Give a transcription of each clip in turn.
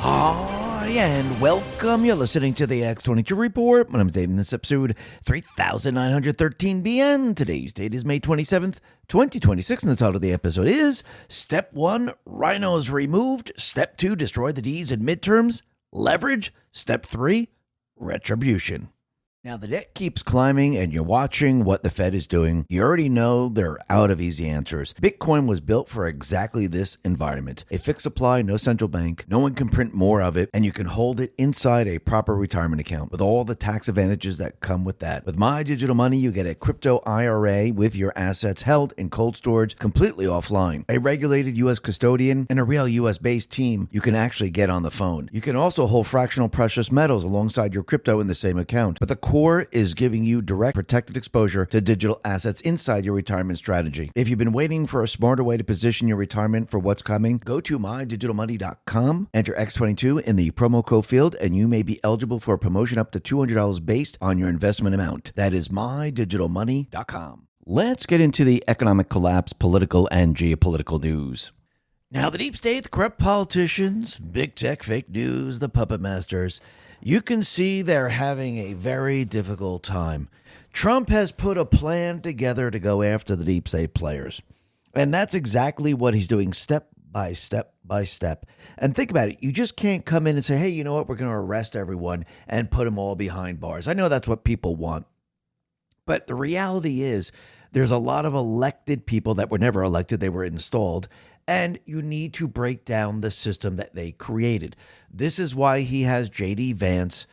Hi, and welcome. You're listening to the X22 Report. My name is Dave, and this is episode 3913BN. Today's date is May 27th, 2026, and the title of the episode is Step 1, RINOs removed. Step 2, destroy the Ds in midterms. Leverage. Step 3, retribution. Now, the debt keeps climbing, and you're watching what the Fed is doing. You already know they're out of easy answers. Bitcoin was built for exactly this environment. A fixed supply, no central bank, no one can print more of it, and you can hold it inside a proper retirement account with all the tax advantages that come with that. With My Digital Money, you get a crypto IRA with your assets held in cold storage completely offline. A regulated U.S. custodian and a real U.S.-based team you can actually get on the phone. You can also hold fractional precious metals alongside your crypto in the same account. But the core is giving you direct protected exposure to digital assets inside your retirement strategy. If you've been waiting for a smarter way to position your retirement for what's coming, go to mydigitalmoney.com, enter X22 in the promo code field, and you may be eligible for a promotion up to $200 based on your investment amount. That is mydigitalmoney.com. Let's get into the economic collapse, political and geopolitical news. Now, the deep state, the corrupt politicians, big tech, fake news, the puppet masters, you can see they're having a very difficult time. Trump has put a plan together to go after the deep state players. And that's exactly what he's doing step by step by step. And think about it. You just can't come in and say, hey, you know what? We're going to arrest everyone and put them all behind bars. I know that's what people want. But the reality is there's a lot of elected people that were never elected. They were installed. And you need to break down the system that they created. This is why he has J.D. Vance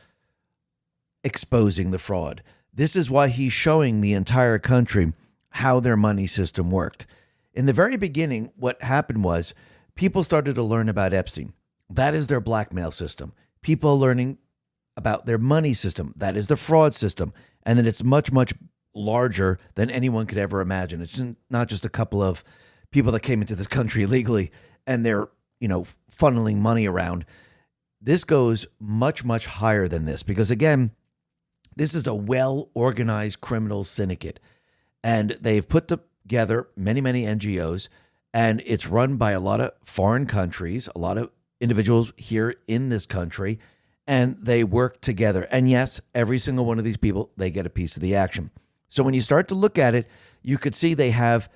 exposing the fraud. This is why he's showing the entire country how their money system worked. In the very beginning, what happened was people started to learn about Epstein. That is their blackmail system. People are learning about their money system. That is the fraud system. And then it's much, much larger than anyone could ever imagine. It's not just a couple of people that came into this country illegally and they're, funneling money around. This goes much, much higher than this because, again, this is a well-organized criminal syndicate. And they've put together many, many NGOs, and it's run by a lot of foreign countries, a lot of individuals here in this country, and they work together. And yes, every single one of these people, they get a piece of the action. So when you start to look at it, you could see they have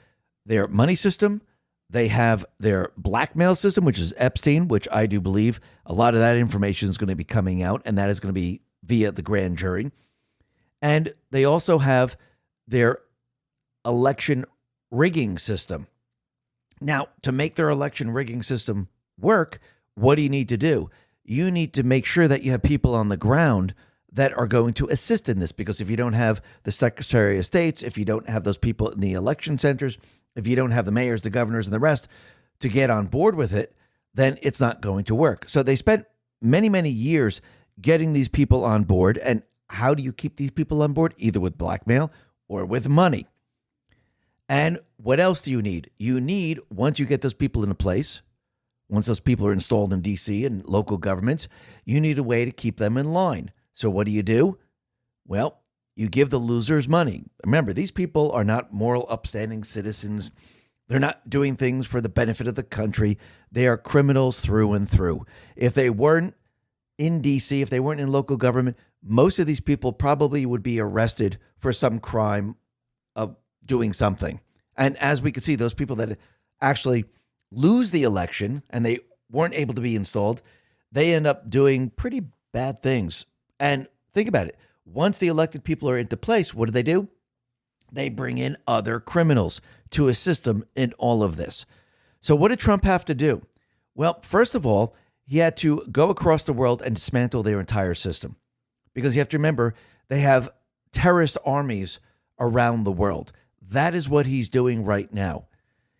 their money system, they have their blackmail system, which is Epstein, which I do believe a lot of that information is going to be coming out, and that is going to be via the grand jury. And they also have their election rigging system. Now, to make their election rigging system work, what do you need to do? You need to make sure that you have people on the ground that are going to assist in this, because if you don't have the Secretary of States, if you don't have those people in the election centers, if you don't have the mayors, the governors, and the rest to get on board with it, then it's not going to work. So they spent many, many years getting these people on board. And how do you keep these people on board? Either with blackmail or with money. And what else do you need? You need, once you get those people into place, once those people are installed in D.C. and local governments, you need a way to keep them in line. So what do? Well, you give the losers money. Remember, these people are not moral, upstanding citizens. They're not doing things for the benefit of the country. They are criminals through and through. If they weren't in D.C., if they weren't in local government, most of these people probably would be arrested for some crime of doing something. And as we could see, those people that actually lose the election and they weren't able to be installed, they end up doing pretty bad things. And think about it. Once the elected people are into place, what do? They bring in other criminals to assist them in all of this. So what did Trump have to do? Well, first of all, he had to go across the world and dismantle their entire system. Because you have to remember, they have terrorist armies around the world. That is what he's doing right now.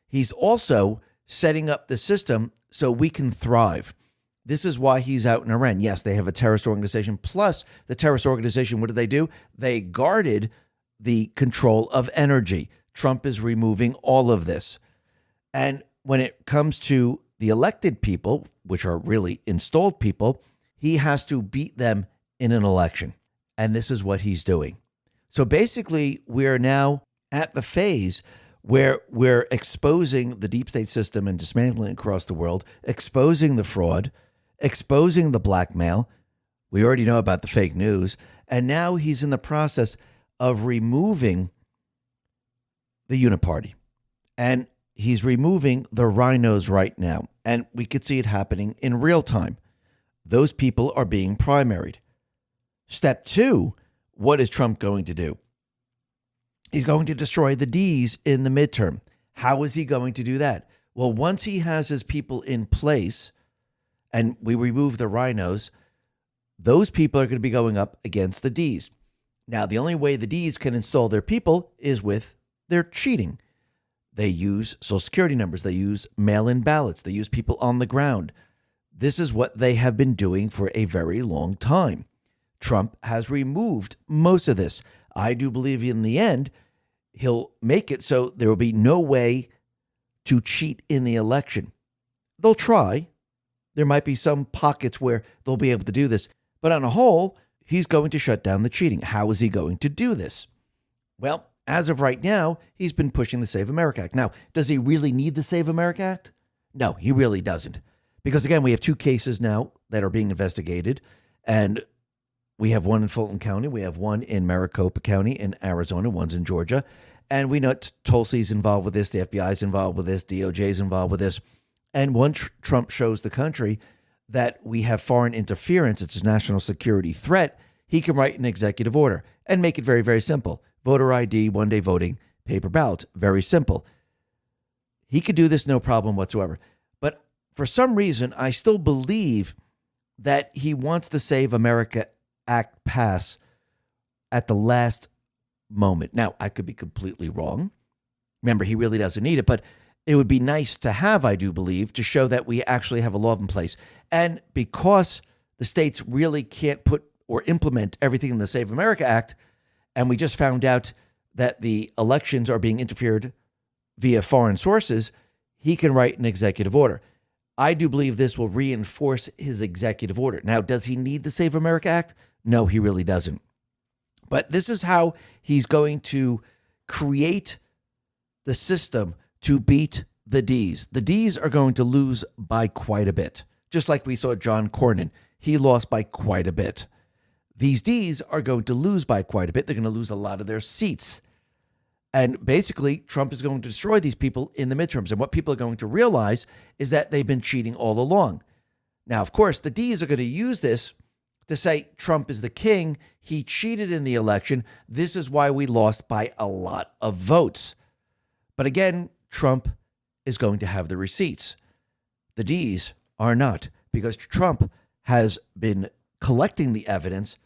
He's also setting up the system so we can thrive. This is why he's out in Iran. Yes, they have a terrorist organization. Plus, the terrorist organization, what do? They guarded the control of energy. Trump is removing all of this. And when it comes to the elected people, which are really installed people, he has to beat them in an election. And this is what he's doing. So basically, we're now at the phase where we're exposing the deep state system and dismantling it across the world, exposing the fraud, exposing the blackmail. We already know about the fake news. And now he's in the process of removing the uniparty. And he's removing the RINOs right now. And we could see it happening in real time. Those people are being primaried. Step 2, what is Trump going to do? He's going to destroy the Ds in the midterm. How is he going to do that? Well, once he has his people in place and we remove the RINOs, those people are going to be going up against the Ds. Now, the only way the Ds can install their people is with their cheating. They use Social Security numbers. They use mail-in ballots. They use people on the ground. This is what they have been doing for a very long time. Trump has removed most of this. I do believe in the end, he'll make it so there will be no way to cheat in the election. They'll try. There might be some pockets where they'll be able to do this. But on a whole, he's going to shut down the cheating. How is he going to do this? Well, as of right now, he's been pushing the Save America Act. Now, does he really need the Save America Act? No, he really doesn't. Because again, we have 2 cases now that are being investigated. And we have one in Fulton County. We have one in Maricopa County in Arizona. One's in Georgia. And we know Tulsi's involved with this. The FBI's involved with this. DOJ's involved with this. And once Trump shows the country that we have foreign interference, it's a national security threat, he can write an executive order and make it very, very simple. Voter ID, one-day voting, paper ballots. Very simple. He could do this no problem whatsoever. But for some reason, I still believe that he wants the Save America Act pass at the last moment. Now, I could be completely wrong. Remember, he really doesn't need it, but it would be nice to have, I do believe, to show that we actually have a law in place. And because the states really can't put or implement everything in the Save America Act, and we just found out that the elections are being interfered via foreign sources, he can write an executive order. I do believe this will reinforce his executive order. Now, does he need the Save America Act? No, he really doesn't. But this is how he's going to create the system to beat the Ds. The Ds are going to lose by quite a bit. Just like we saw John Cornyn. He lost by quite a bit. These Ds are going to lose by quite a bit. They're going to lose a lot of their seats. And basically, Trump is going to destroy these people in the midterms. And what people are going to realize is that they've been cheating all along. Now, of course, the Ds are going to use this to say Trump is the king. He cheated in the election. This is why we lost by a lot of votes. But again, Trump is going to have the receipts. The Ds are not, because Trump has been collecting the evidence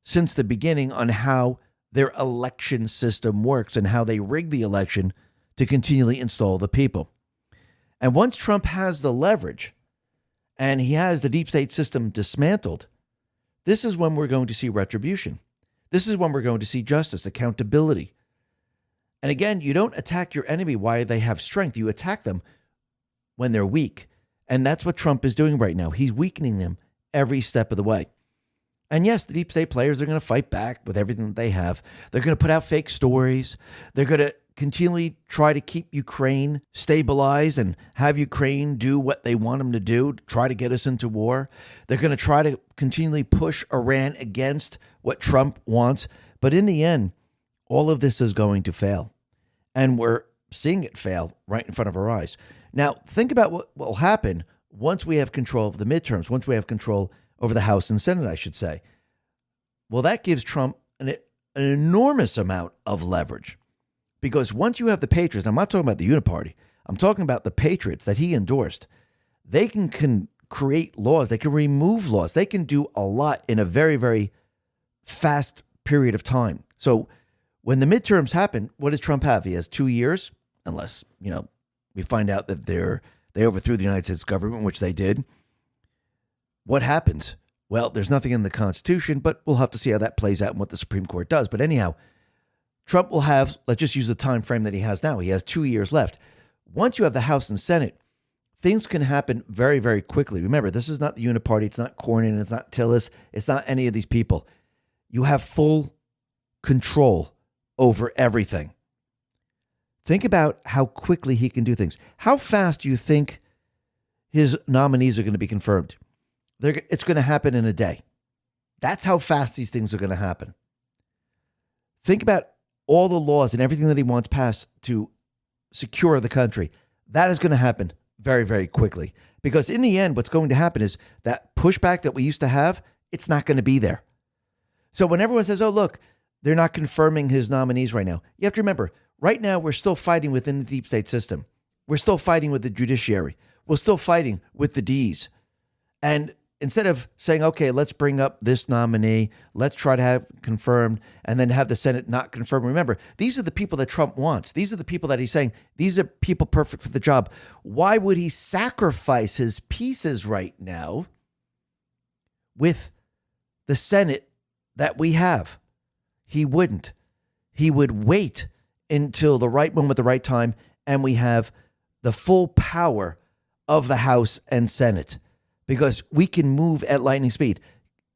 since the beginning on how their election system works and how they rig the election to continually install the people. And once Trump has the leverage and he has the deep state system dismantled, this is when we're going to see retribution. This is when we're going to see justice, accountability. And again, you don't attack your enemy while they have strength. You attack them when they're weak. And that's what Trump is doing right now. He's weakening them every step of the way. And yes, the deep state players are going to fight back with everything that they have. They're going to put out fake stories. They're going to continually try to keep Ukraine stabilized and have Ukraine do what they want them to do, try to get us into war. They're going to try to continually push Iran against what Trump wants. But in the end, all of this is going to fail. And we're seeing it fail right in front of our eyes. Now, think about what will happen once we have control of the midterms, once we have control over the House and Senate, I should say. Well, that gives Trump an enormous amount of leverage. Because once you have the Patriots, I'm not talking about the Uniparty, I'm talking about the Patriots that he endorsed. They can create laws. They can remove laws. They can do a lot in a very, very fast period of time. So when the midterms happen, what does Trump have? He has 2 years, unless, we find out that they overthrew the United States government, which they did. What happens? Well, there's nothing in the Constitution, but we'll have to see how that plays out and what the Supreme Court does. But anyhow, Trump will have, let's just use the time frame that he has now. He has 2 years left. Once you have the House and Senate, things can happen very, very quickly. Remember, this is not the Uniparty. It's not Cornyn. It's not Tillis. It's not any of these people. You have full control over everything. Think about how quickly he can do things. How fast do you think his nominees are going to be confirmed? It's going to happen in a day. That's how fast these things are going to happen. Think about all the laws and everything that he wants passed to secure the country. That is going to happen very, very quickly. Because in the end, what's going to happen is that pushback that we used to have, it's not going to be there. So when everyone says, oh, look, they're not confirming his nominees right now, you have to remember, right now we're still fighting within the deep state system. We're still fighting with the judiciary. We're still fighting with the Ds. And instead of saying, okay, let's bring up this nominee, let's try to have confirmed, and then have the Senate not confirm. Remember, these are the people that Trump wants. These are the people that he's saying, these are people perfect for the job. Why would he sacrifice his pieces right now with the Senate that we have? He wouldn't. He would wait until the right moment, the right time, and we have the full power of the House and Senate. Because we can move at lightning speed.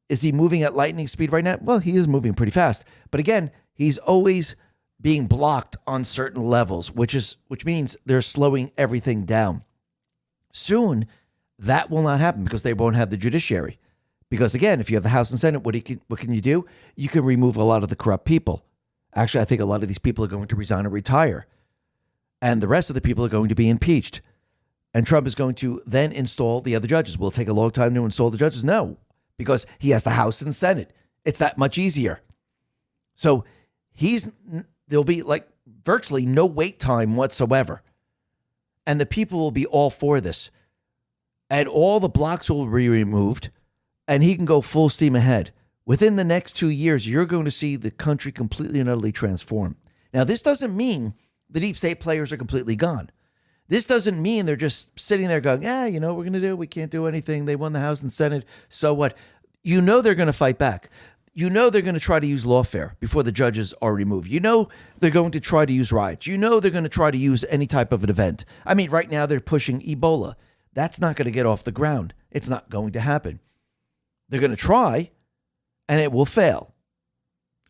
Is he moving at lightning speed right now? Well, he is moving pretty fast. But again, he's always being blocked on certain levels, which means they're slowing everything down. Soon, that will not happen because they won't have the judiciary. Because again, if you have the House and Senate, what can you do? You can remove a lot of the corrupt people. Actually, I think a lot of these people are going to resign or retire. And the rest of the people are going to be impeached. And Trump is going to then install the other judges. Will it take a long time to install the judges? No, because he has the House and Senate. It's that much easier. So there'll be like virtually no wait time whatsoever. And the people will be all for this. And all the blocks will be removed. And he can go full steam ahead. Within the next 2 years, you're going to see the country completely and utterly transform. Now, this doesn't mean the deep state players are completely gone. This doesn't mean they're just sitting there going, you know what we're going to do? We can't do anything. They won the House and Senate. So what? You know they're going to fight back. You know they're going to try to use lawfare before the judges are removed. You know they're going to try to use riots. You know they're going to try to use any type of an event. I mean, right now they're pushing Ebola. That's not going to get off the ground. It's not going to happen. They're going to try, and it will fail,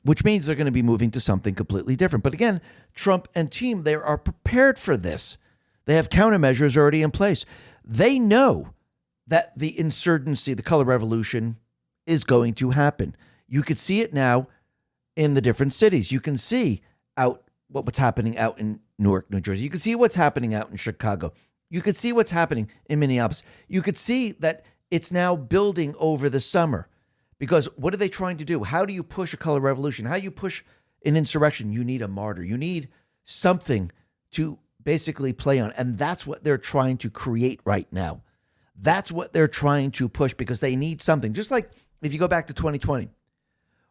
which means they're going to be moving to something completely different. But again, Trump and team, they are prepared for this. They have countermeasures already in place. They know that the insurgency, the color revolution, is going to happen. You could see it now in the different cities. You can see what's happening out in Newark, New Jersey. You can see what's happening out in Chicago. You could see what's happening in Minneapolis. You could see that it's now building over the summer. Because what are they trying to do? How do you push a color revolution? How do you push an insurrection? You need a martyr. You need something to basically play on. And that's what they're trying to create right now. That's what they're trying to push because they need something. Just like if you go back to 2020,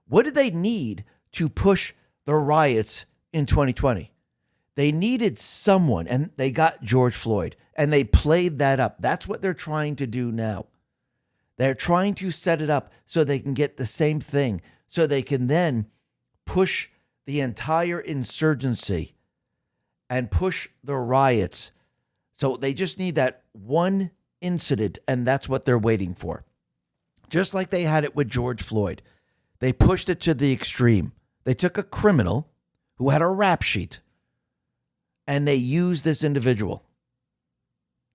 what did they need to push the riots in 2020? They needed someone, and they got George Floyd, and they played that up. That's what they're trying to do now. They're trying to set it up so they can get the same thing, so they can then push the entire insurgency and push the riots. So they just need that one incident, and that's what they're waiting for. Just like they had it with George Floyd. They pushed it to the extreme. They took a criminal who had a rap sheet, and they used this individual.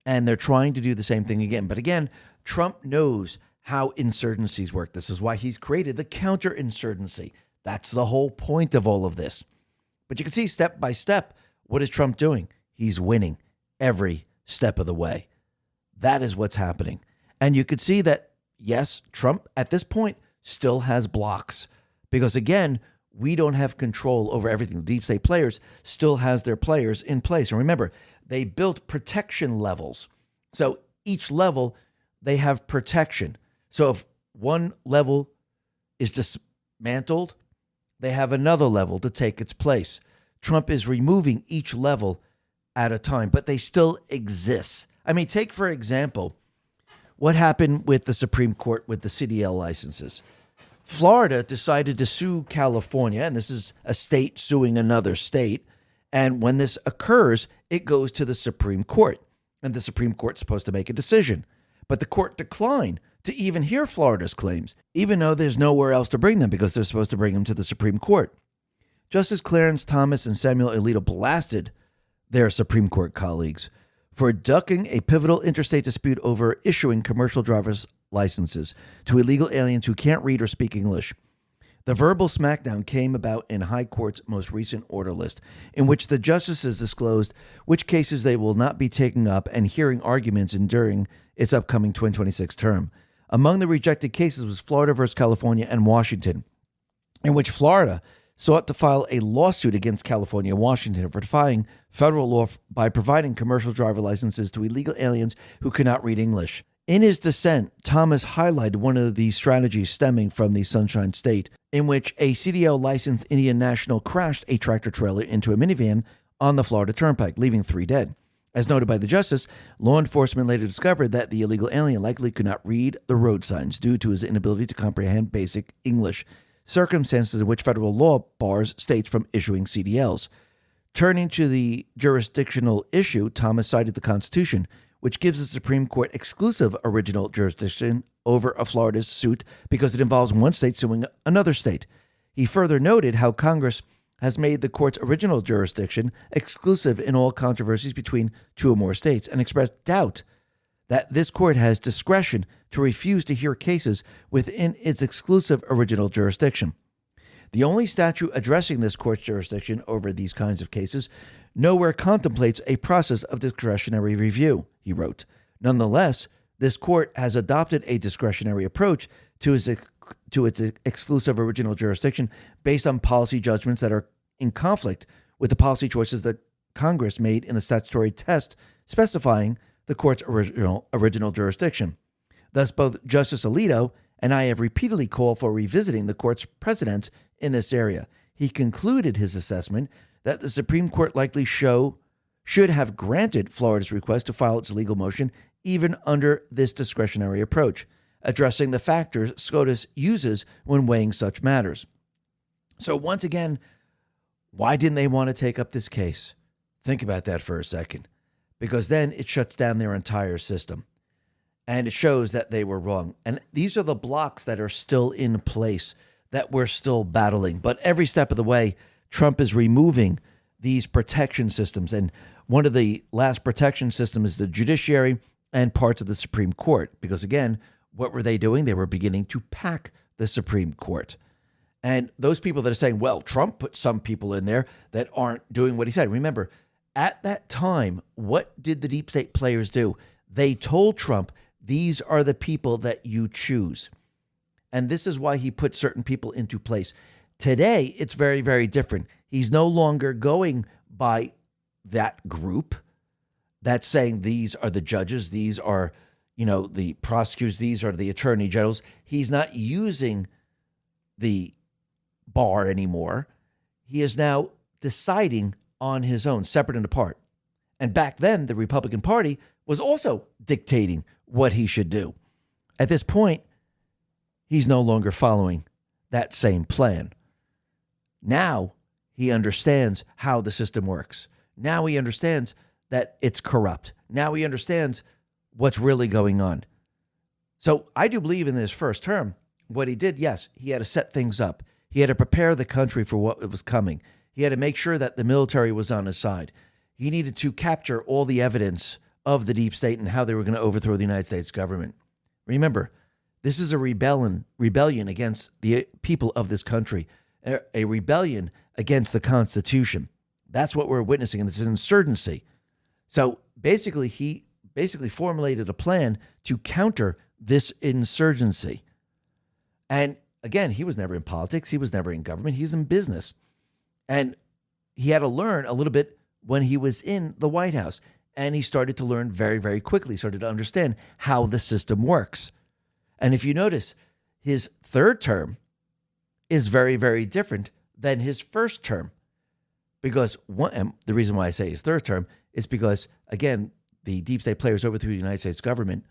And they're trying to do the same thing again. But again, Trump knows how insurgencies work. This is why he's created the counterinsurgency. That's the whole point of all of this. But you can see step by step, what is Trump doing? He's winning every step of the way. That is what's happening. And you could see that, yes, Trump at this point still has blocks. Because again, we don't have control over everything. The deep state players still has their players in place. And remember, they built protection levels. So each level, they have protection. So if one level is dismantled, they have another level to take its place. Trump is removing each level at a time, but they still exist. I mean, take, for example, what happened with the Supreme Court with the CDL licenses. Florida decided to sue California, and this is a state suing another state. And when this occurs, it goes to the Supreme Court. And the Supreme Court's supposed to make a decision. But the court declined to even hear Florida's claims, even though there's nowhere else to bring them because they're supposed to bring them to the Supreme Court. Justice Clarence Thomas and Samuel Alito blasted their Supreme Court colleagues for ducking a pivotal interstate dispute over issuing commercial driver's licenses to illegal aliens who can't read or speak English. The verbal smackdown came about in High Court's most recent order list, in which the justices disclosed which cases they will not be taking up and hearing arguments in during its upcoming 2026 term. Among the rejected cases was Florida versus California and Washington, in which Florida sought to file a lawsuit against California and Washington for defying federal law by providing commercial driver licenses to illegal aliens who cannot read English. In his dissent, Thomas highlighted one of the strategies stemming from the Sunshine State, in which a CDL licensed Indian national crashed a tractor trailer into a minivan on the Florida Turnpike, leaving 3 dead. As noted by the justice, law enforcement later discovered that the illegal alien likely could not read the road signs due to his inability to comprehend basic English, circumstances in which federal law bars states from issuing CDLs. Turning to the jurisdictional issue, Thomas cited the Constitution, which gives the Supreme Court exclusive original jurisdiction over a Florida's suit because it involves one state suing another state. He further noted how Congress has made the court's original jurisdiction exclusive in all controversies between 2 or more states, and expressed doubt that this court has discretion to refuse to hear cases within its exclusive original jurisdiction. The only statute addressing this court's jurisdiction over these kinds of cases nowhere contemplates a process of discretionary review, he wrote. Nonetheless, this court has adopted a discretionary approach to its exclusive original jurisdiction based on policy judgments that are in conflict with the policy choices that Congress made in the statutory test specifying the court's original jurisdiction. Thus, both Justice Alito and I have repeatedly called for revisiting the court's precedents in this area. He concluded his assessment that the Supreme Court likely should have granted Florida's request to file its legal motion even under this discretionary approach, addressing the factors SCOTUS uses when weighing such matters. So once again, why didn't they want to take up this case? Think about that for a second, because then it shuts down their entire system. And it shows that they were wrong. And these are the blocks that are still in place, that we're still battling. But every step of the way, Trump is removing these protection systems. And one of the last protection systems is the judiciary and parts of the Supreme Court. Because again, what were they doing? They were beginning to pack the Supreme Court. And those people that are saying, well, Trump put some people in there that aren't doing what he said. Remember, at that time, what did the deep state players do? They told Trump, these are the people that you choose. And this is why he put certain people into place. Today, it's very, very different. He's no longer going by that group that's saying these are the judges, these are, the prosecutors, these are the attorney generals. He's not using the bar anymore. He is now deciding on his own, separate and apart. And back then, the Republican Party was also dictating what he should do. At this point, he's no longer following that same plan. Now he understands how the system works. Now he understands that it's corrupt. Now he understands what's really going on. So I do believe in this first term, what he did, yes, he had to set things up. He had to prepare the country for what was coming. He had to make sure that the military was on his side. He needed to capture all the evidence of the deep state and how they were going to overthrow the United States government. Remember, this is a rebellion against the people of this country, a rebellion against the Constitution. That's what we're witnessing, and it's an insurgency. So basically, he formulated a plan to counter this insurgency. And again, he was never in politics. He was never in government. He's in business. And he had to learn a little bit when he was in the White House. And he started to learn very, very quickly, started to understand how the system works. And if you notice, his third term is very, very different than his first term. Because and the reason why I say his third term is because, again, the deep state players overthrew the United States government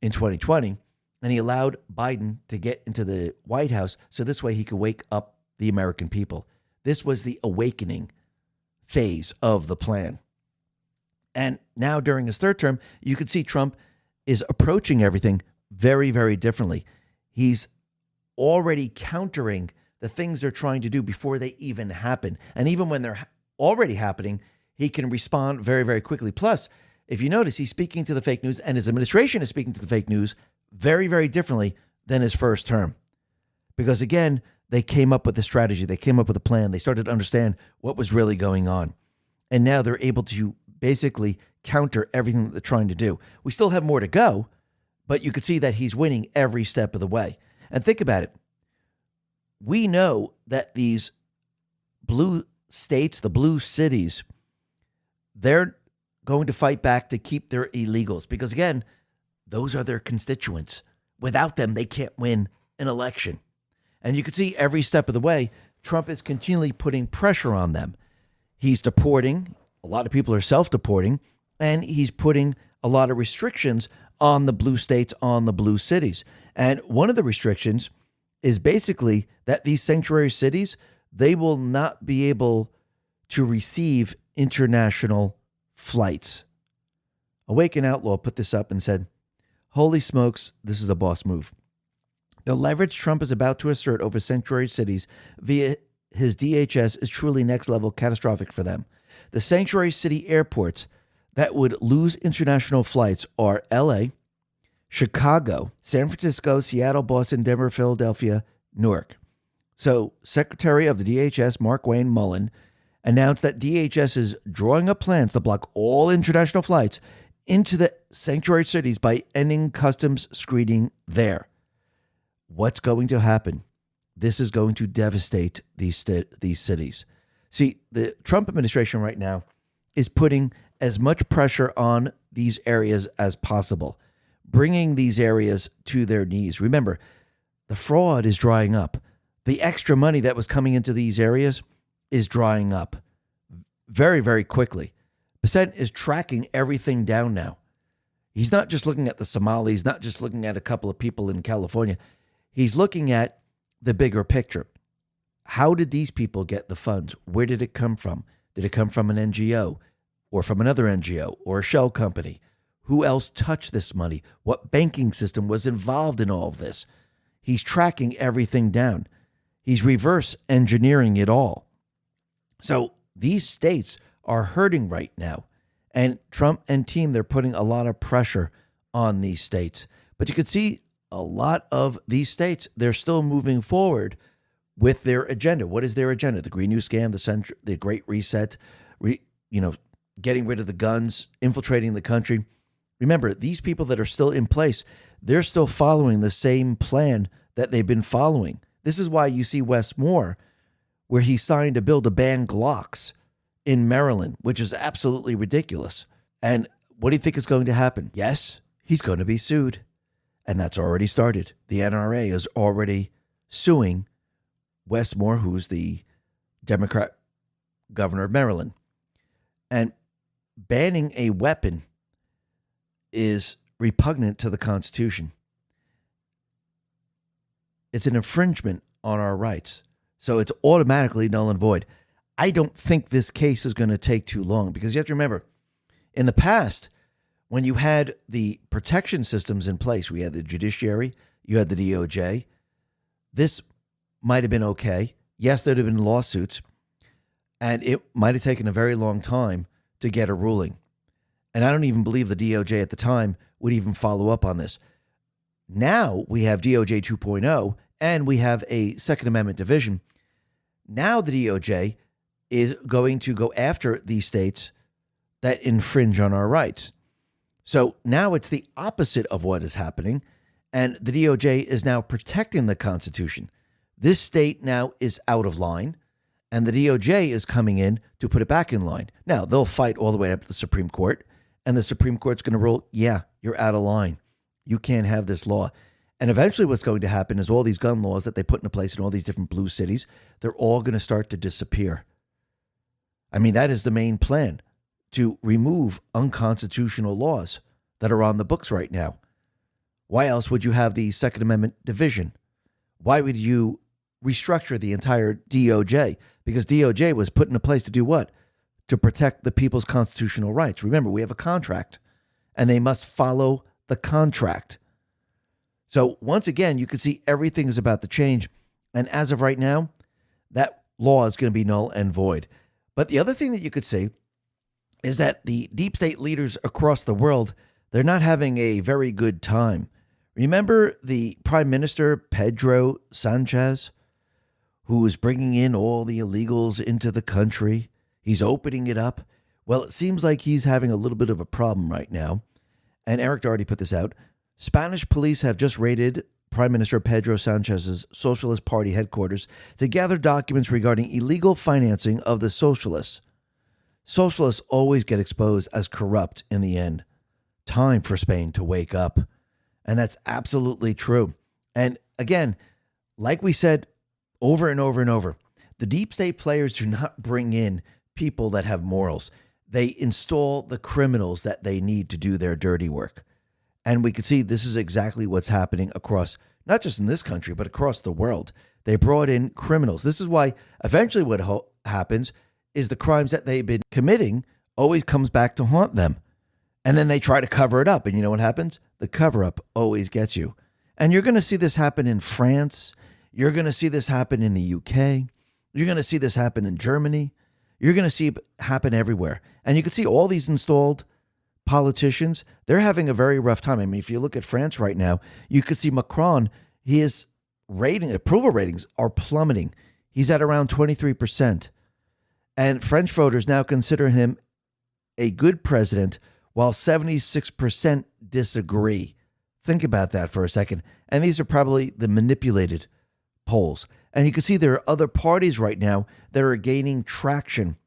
in 2020, and he allowed Biden to get into the White House so this way he could wake up the American people. This was the awakening phase of the plan. And now during his third term, you can see Trump is approaching everything very, very differently. He's already countering the things they're trying to do before they even happen. And even when they're already happening, he can respond very, very quickly. Plus, if you notice, he's speaking to the fake news, and his administration is speaking to the fake news very, very differently than his first term. Because again, they came up with a strategy. They came up with a plan. They started to understand what was really going on. And now they're able to basically counter everything that they're trying to do. We still have more to go, but you could see that he's winning every step of the way. And think about it. We know that these blue states, the blue cities, they're going to fight back to keep their illegals because, again, those are their constituents. Without them, they can't win an election. And you can see every step of the way, Trump is continually putting pressure on them. He's deporting. A lot of people are self-deporting. And he's putting a lot of restrictions on the blue states, on the blue cities. And one of the restrictions is basically that these sanctuary cities, they will not be able to receive international flights. Awaken Outlaw put this up and said, "Holy smokes, this is a boss move. The leverage Trump is about to assert over sanctuary cities via his DHS is truly next level catastrophic for them. The sanctuary city airports that would lose international flights are LA, Chicago, San Francisco, Seattle, Boston, Denver, Philadelphia, Newark." So Secretary of the DHS, Mark Wayne Mullen, announced that DHS is drawing up plans to block all international flights into the sanctuary cities by ending customs screening there. What's going to happen? This is going to devastate these cities. See, the Trump administration right now is putting as much pressure on these areas as possible, bringing these areas to their knees. Remember, the fraud is drying up. The extra money that was coming into these areas is drying up very, very quickly. Percent is tracking everything down now. He's not just looking at the Somalis, not just looking at a couple of people in California. He's looking at the bigger picture. How did these people get the funds? Where did it come from? Did it come from an NGO or from another NGO or a shell company? Who else touched this money? What banking system was involved in all of this? He's tracking everything down. He's reverse engineering it all. So these states are hurting right now. And Trump and team, they're putting a lot of pressure on these states. But you could see a lot of these states, they're still moving forward with their agenda. What is their agenda? The Green New Scam, the Great Reset, getting rid of the guns, infiltrating the country. Remember, these people that are still in place, they're still following the same plan that they've been following. This is why you see Wes Moore, where he signed a bill to ban Glocks in Maryland, which is absolutely ridiculous. And what do you think is going to happen? Yes, he's going to be sued. And that's already started. The NRA is already suing Wes Moore, who's the Democrat governor of Maryland. And banning a weapon is repugnant to the Constitution. It's an infringement on our rights. So it's automatically null and void. I don't think this case is going to take too long because you have to remember, in the past, when you had the protection systems in place, we had the judiciary, you had the DOJ, this might have been okay. Yes, there'd have been lawsuits, and it might have taken a very long time to get a ruling. And I don't even believe the DOJ at the time would even follow up on this. Now we have DOJ 2.0, and we have a Second Amendment division. Now the DOJ is going to go after these states that infringe on our rights. So now it's the opposite of what is happening, and the DOJ is now protecting the Constitution. This state now is out of line, and the DOJ is coming in to put it back in line. Now, they'll fight all the way up to the Supreme Court, and the Supreme Court's going to rule, yeah, you're out of line. You can't have this law. And eventually what's going to happen is all these gun laws that they put into place in all these different blue cities, they're all going to start to disappear. I mean, that is the main plan, to remove unconstitutional laws that are on the books right now. Why else would you have the Second Amendment division? Why would you restructure the entire DOJ? Because DOJ was put into place to do what? To protect the people's constitutional rights. Remember, we have a contract, and they must follow the contract. So once again, you can see everything is about to change. And as of right now, that law is going to be null and void. But the other thing that you could see is that the deep state leaders across the world, they're not having a very good time. Remember the Prime Minister, Pedro Sanchez, who is bringing in all the illegals into the country? He's opening it up. Well, it seems like he's having a little bit of a problem right now. And Eric already put this out. Spanish police have just raided Prime Minister Pedro Sanchez's Socialist Party headquarters to gather documents regarding illegal financing of the socialists. Socialists always get exposed as corrupt in the end. Time for Spain to wake up. And that's absolutely true. And again, like we said over and over and over, the deep state players do not bring in people that have morals. They install the criminals that they need to do their dirty work. And we can see this is exactly what's happening across, not just in this country, but across the world. They brought in criminals. This is why eventually what happens is the crimes that they've been committing always comes back to haunt them. And then they try to cover it up. And you know what happens? The cover-up always gets you. And you're going to see this happen in France. You're going to see this happen in the UK. You're going to see this happen in Germany. You're going to see it happen everywhere. And you can see all these installed politicians, they're having a very rough time. I mean, if you look at France right now, you could see Macron, his approval ratings are plummeting. He's at around 23%. And French voters now consider him a good president, while 76% disagree. Think about that for a second. And these are probably the manipulated polls. And you can see there are other parties right now that are gaining traction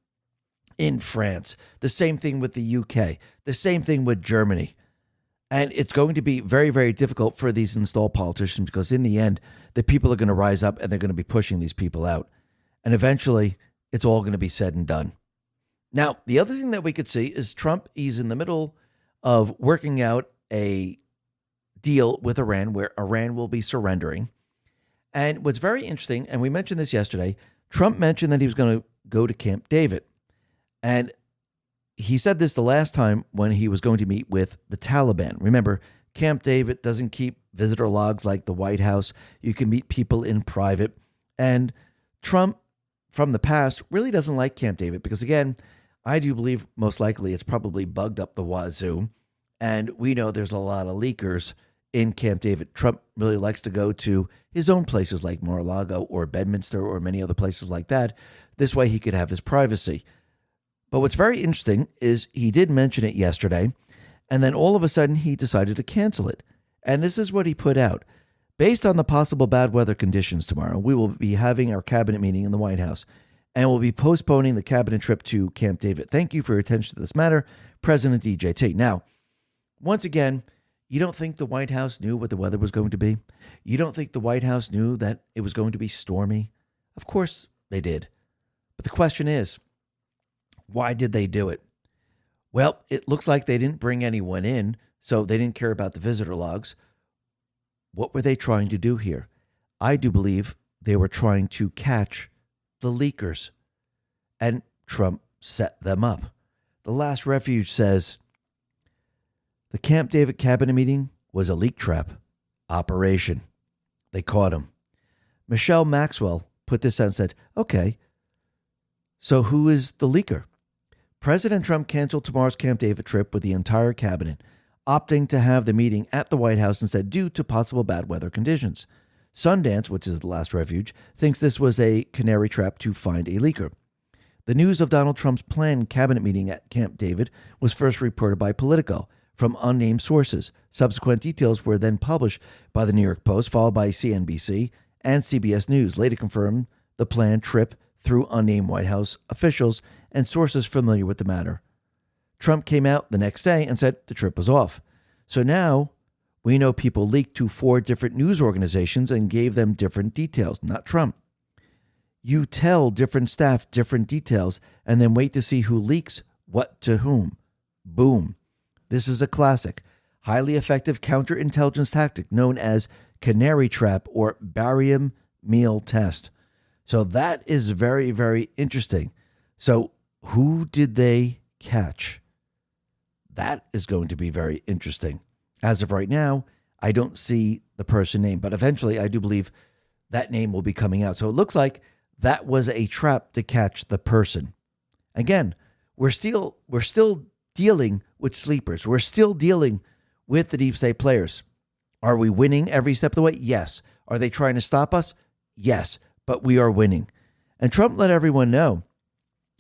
in France. The same thing with the UK. The same thing with Germany. And it's going to be very, very difficult for these installed politicians because in the end, the people are going to rise up and they're going to be pushing these people out. And eventually, it's all going to be said and done. Now, the other thing that we could see is Trump, he's in the middle of working out a deal with Iran where Iran will be surrendering. And what's very interesting, and we mentioned this yesterday, Trump mentioned that he was going to go to Camp David. And he said this the last time when he was going to meet with the Taliban. Remember, Camp David doesn't keep visitor logs like the White House. You can meet people in private. And Trump, from the past, really doesn't like Camp David because, again, I do believe most likely it's probably bugged up the wazoo. And we know there's a lot of leakers in Camp David. Trump really likes to go to his own places like Mar-a-Lago or Bedminster or many other places like that. This way he could have his privacy. But what's very interesting is he did mention it yesterday, and then all of a sudden he decided to cancel it. And this is what he put out. Based on the possible bad weather conditions tomorrow, we will be having our cabinet meeting in the White House, and we'll be postponing the cabinet trip to Camp David. Thank you for your attention to this matter, President DJT. Now, once again, you don't think the White House knew what the weather was going to be? You don't think the White House knew that it was going to be stormy? Of course they did. But the question is, why did they do it? Well, it looks like they didn't bring anyone in, so they didn't care about the visitor logs. What were they trying to do here? I do believe they were trying to catch the leakers, and Trump set them up. The Last Refuge says, the Camp David cabinet meeting was a leak trap operation. They caught him. Michelle Maxwell put this out and said, okay, so who is the leaker? President Trump canceled tomorrow's Camp David trip with the entire cabinet, opting to have the meeting at the White House instead due to possible bad weather conditions. Sundance, which is the Last Refuge, thinks this was a canary trap to find a leaker. The news of Donald Trump's planned cabinet meeting at Camp David was first reported by Politico from unnamed sources. Subsequent details were then published by the New York Post, followed by CNBC and CBS News, later confirmed the planned trip through unnamed White House officials and sources familiar with the matter. Trump came out the next day and said the trip was off. So now we know people leaked to 4 different news organizations and gave them different details, not Trump. You tell different staff different details and then wait to see who leaks what to whom. Boom. This is a classic, highly effective counterintelligence tactic known as canary trap or barium meal test. So that is very, very interesting. So who did they catch? That is going to be very interesting. As of right now, I don't see the person name, but eventually I do believe that name will be coming out. So it looks like that was a trap to catch the person. Again, we're still dealing with sleepers. We're still dealing with the deep state players. Are we winning every step of the way? Yes. Are they trying to stop us? Yes, but we are winning. And Trump let everyone know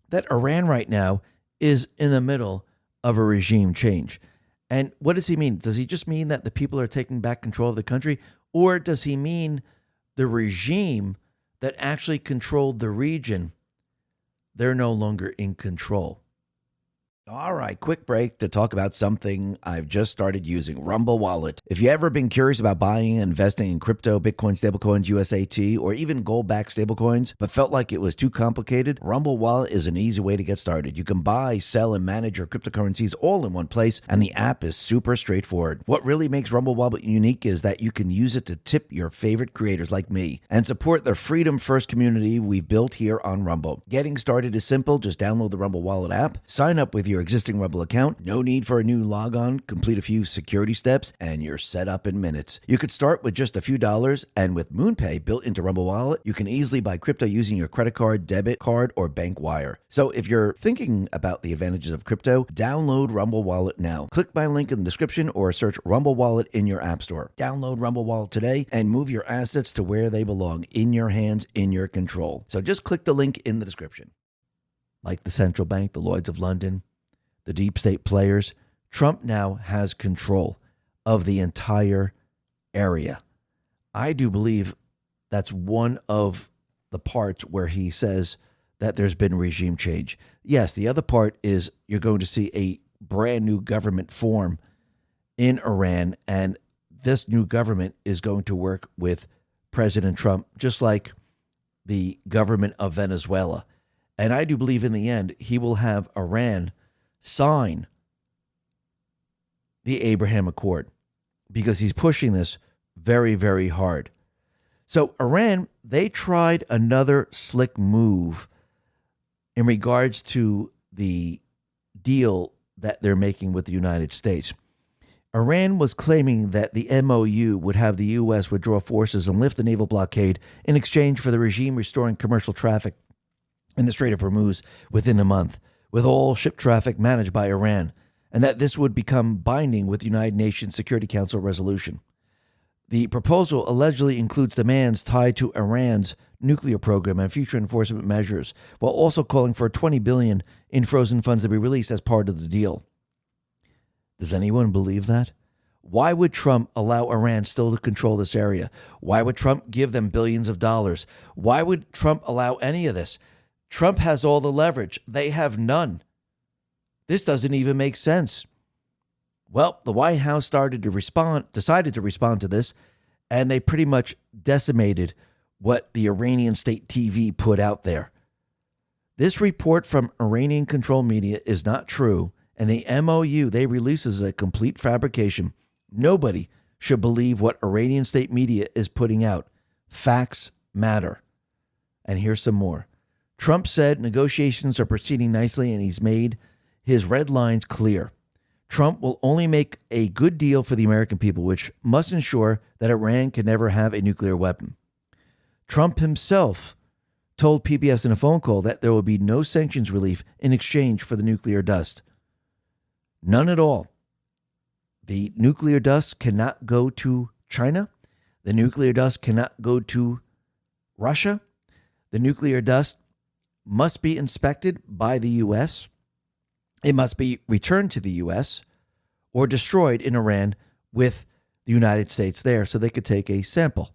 that Iran right now is in the middle of a regime change. And what does he mean? Does he just mean that the people are taking back control of the country? Or does he mean the regime that actually controlled the region, they're no longer in control? All right, quick break to talk about something I've just started using, Rumble Wallet. If you've ever been curious about buying and investing in crypto, Bitcoin, stablecoins, USAT, or even gold-backed stablecoins, but felt like it was too complicated, Rumble Wallet is an easy way to get started. You can buy, sell, and manage your cryptocurrencies all in one place, and the app is super straightforward. What really makes Rumble Wallet unique is that you can use it to tip your favorite creators like me and support the freedom-first community we've built here on Rumble. Getting started is simple. Just download the Rumble Wallet app, sign up with your existing Rumble account, no need for a new logon, complete a few security steps, and you're set up in minutes. You could start with just a few dollars, and with MoonPay built into Rumble Wallet, you can easily buy crypto using your credit card, debit card, or bank wire. So if you're thinking about the advantages of crypto, download Rumble Wallet now. Click my link in the description or search Rumble Wallet in your app store. Download Rumble Wallet today and move your assets to where they belong, in your hands, in your control. So just click the link in the description. Like the central bank, the Lloyds of London, the deep state players, Trump now has control of the entire area. I do believe that's one of the parts where he says that there's been regime change. Yes, the other part is you're going to see a brand new government form in Iran, and this new government is going to work with President Trump, just like the government of Venezuela. And I do believe in the end, he will have Iran sign the Abraham Accord because he's pushing this very, very hard. So Iran, they tried another slick move in regards to the deal that they're making with the United States. Iran was claiming that the MOU would have the U.S. withdraw forces and lift the naval blockade in exchange for the regime restoring commercial traffic in the Strait of Hormuz within a month, with all ship traffic managed by Iran, and that this would become binding with the United Nations Security Council resolution. The proposal allegedly includes demands tied to Iran's nuclear program and future enforcement measures, while also calling for $20 billion in frozen funds to be released as part of the deal. Does anyone believe that? Why would Trump allow Iran still to control this area? Why would Trump give them billions of dollars? Why would Trump allow any of this? Trump has all the leverage. They have none. This doesn't even make sense. Well, the White House decided to respond to this, and they pretty much decimated what the Iranian state TV put out there. This report from Iranian controlled media is not true, and the MOU they release is a complete fabrication. Nobody should believe what Iranian state media is putting out. Facts matter. And here's some more. Trump said negotiations are proceeding nicely and he's made his red lines clear. Trump will only make a good deal for the American people, which must ensure that Iran can never have a nuclear weapon. Trump himself told PBS in a phone call that there will be no sanctions relief in exchange for the nuclear dust. None at all. The nuclear dust cannot go to China. The nuclear dust cannot go to Russia. The nuclear dust must be inspected by the U.S. It must be returned to the U.S. or destroyed in Iran with the United States there so they could take a sample.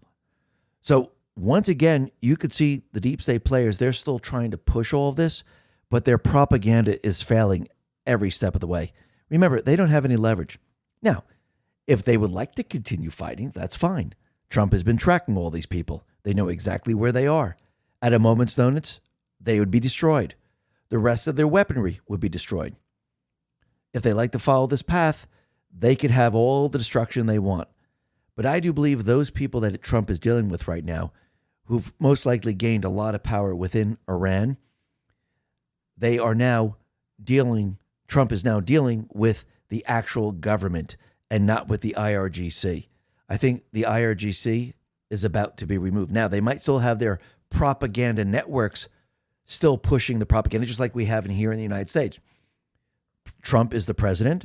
So once again, you could see the deep state players, they're still trying to push all of this, but their propaganda is failing every step of the way. Remember, they don't have any leverage. Now, if they would like to continue fighting, that's fine. Trump has been tracking all these people. They know exactly where they are. At a moment's notice, they would be destroyed. The rest of their weaponry would be destroyed. If they like to follow this path, they could have all the destruction they want. But I do believe those people that Trump is dealing with right now, who've most likely gained a lot of power within Iran, Trump is now dealing with the actual government and not with the IRGC. I think the IRGC is about to be removed. Now, they might still have their propaganda networks still pushing the propaganda, just like we have here in the United States. Trump is the president.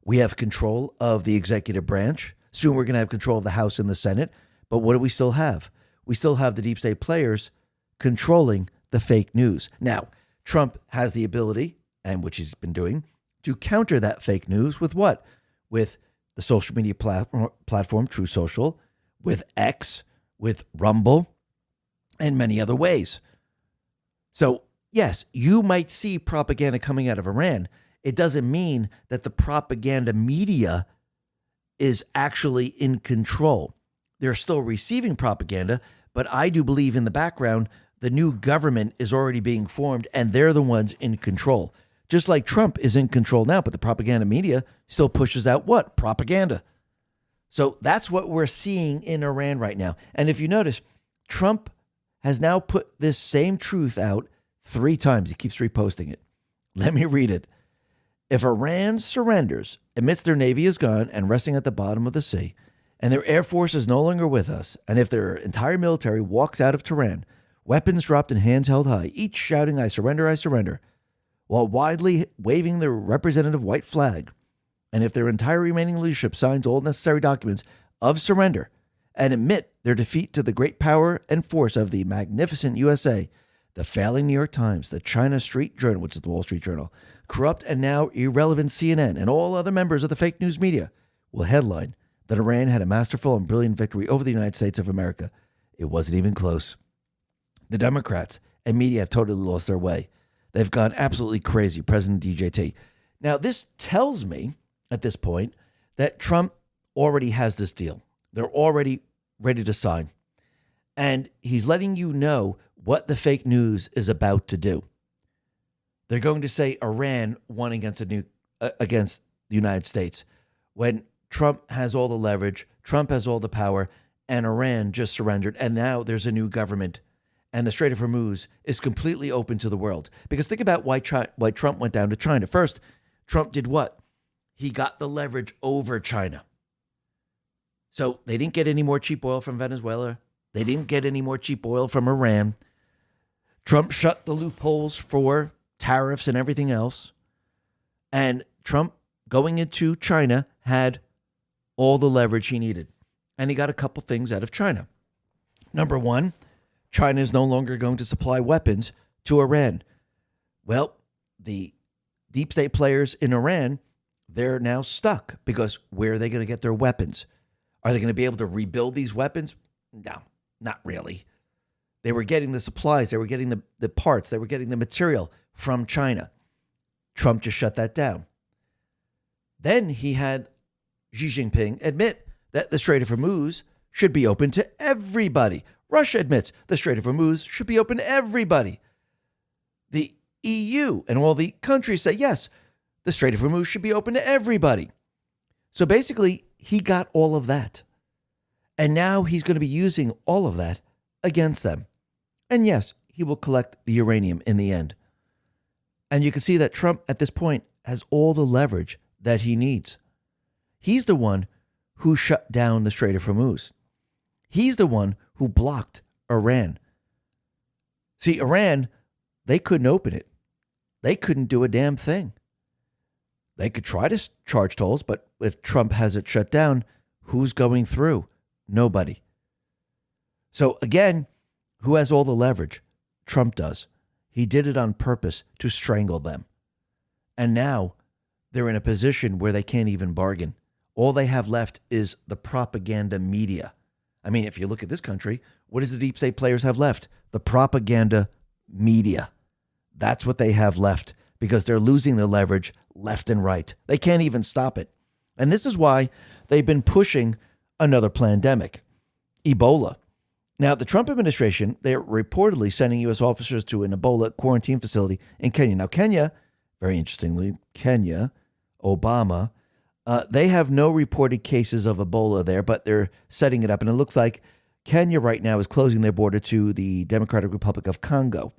We have control of the executive branch. Soon we're going to have control of the House and the Senate. But what do we still have? We still have the deep state players controlling the fake news. Now, Trump has the ability, and which he's been doing, to counter that fake news with what? With the social media platform, True Social, with X, with Rumble, and many other ways. So, yes, you might see propaganda coming out of Iran. It doesn't mean that the propaganda media is actually in control. They're still receiving propaganda, but I do believe in the background, the new government is already being formed and they're the ones in control. Just like Trump is in control now, but the propaganda media still pushes out what? Propaganda. So that's what we're seeing in Iran right now. And if you notice, Trump has now put this same truth out 3 times. He keeps reposting it. Let me read it. If Iran surrenders, admits their navy is gone and resting at the bottom of the sea, and their air force is no longer with us, and if their entire military walks out of Tehran, weapons dropped and hands held high, each shouting, I surrender, while widely waving their representative white flag, and if their entire remaining leadership signs all necessary documents of surrender and admit their defeat to the great power and force of the magnificent USA, the failing New York Times, the China Street Journal, which is the Wall Street Journal, corrupt and now irrelevant CNN, and all other members of the fake news media will headline that Iran had a masterful and brilliant victory over the United States of America. It wasn't even close. The Democrats and media have totally lost their way. They've gone absolutely crazy, President DJT. Now, this tells me at this point that Trump already has this deal. They're already ready to sign. And he's letting you know what the fake news is about to do. They're going to say Iran won against the United States when Trump has all the leverage, Trump has all the power, and Iran just surrendered. And now there's a new government. And the Strait of Hormuz is completely open to the world. Because think about why Trump went down to China. First, Trump did what? He got the leverage over China. So they didn't get any more cheap oil from Venezuela. They didn't get any more cheap oil from Iran. Trump shut the loopholes for tariffs and everything else. And Trump, going into China, had all the leverage he needed. And he got a couple things out of China. Number one, China is no longer going to supply weapons to Iran. Well, the deep state players in Iran, they're now stuck because where are they going to get their weapons? Are they going to be able to rebuild these weapons? No, not really. They were getting the supplies. They were getting the parts. They were getting the material from China. Trump just shut that down. Then he had Xi Jinping admit that the Strait of Hormuz should be open to everybody. Russia admits the Strait of Hormuz should be open to everybody. The EU and all the countries say, yes, the Strait of Hormuz should be open to everybody. So basically, he got all of that. And now he's going to be using all of that against them. And yes, he will collect the uranium in the end. And you can see that Trump at this point has all the leverage that he needs. He's the one who shut down the Strait of Hormuz. He's the one who blocked Iran. See, Iran, they couldn't open it. They couldn't do a damn thing. They could try to charge tolls, but if Trump has it shut down, who's going through? Nobody. So again, who has all the leverage? Trump does. He did it on purpose to strangle them. And now they're in a position where they can't even bargain. All they have left is the propaganda media. I mean, if you look at this country, what does the deep state players have left? The propaganda media. That's what they have left because they're losing their leverage left and right. They can't even stop it. And this is why they've been pushing another pandemic, Ebola. Now, the Trump administration, they're reportedly sending U.S. officers to an Ebola quarantine facility in Kenya. Now, Kenya, very interestingly, Obama, they have no reported cases of Ebola there, but they're setting it up. And it looks like Kenya right now is closing their border to the Democratic Republic of Congo.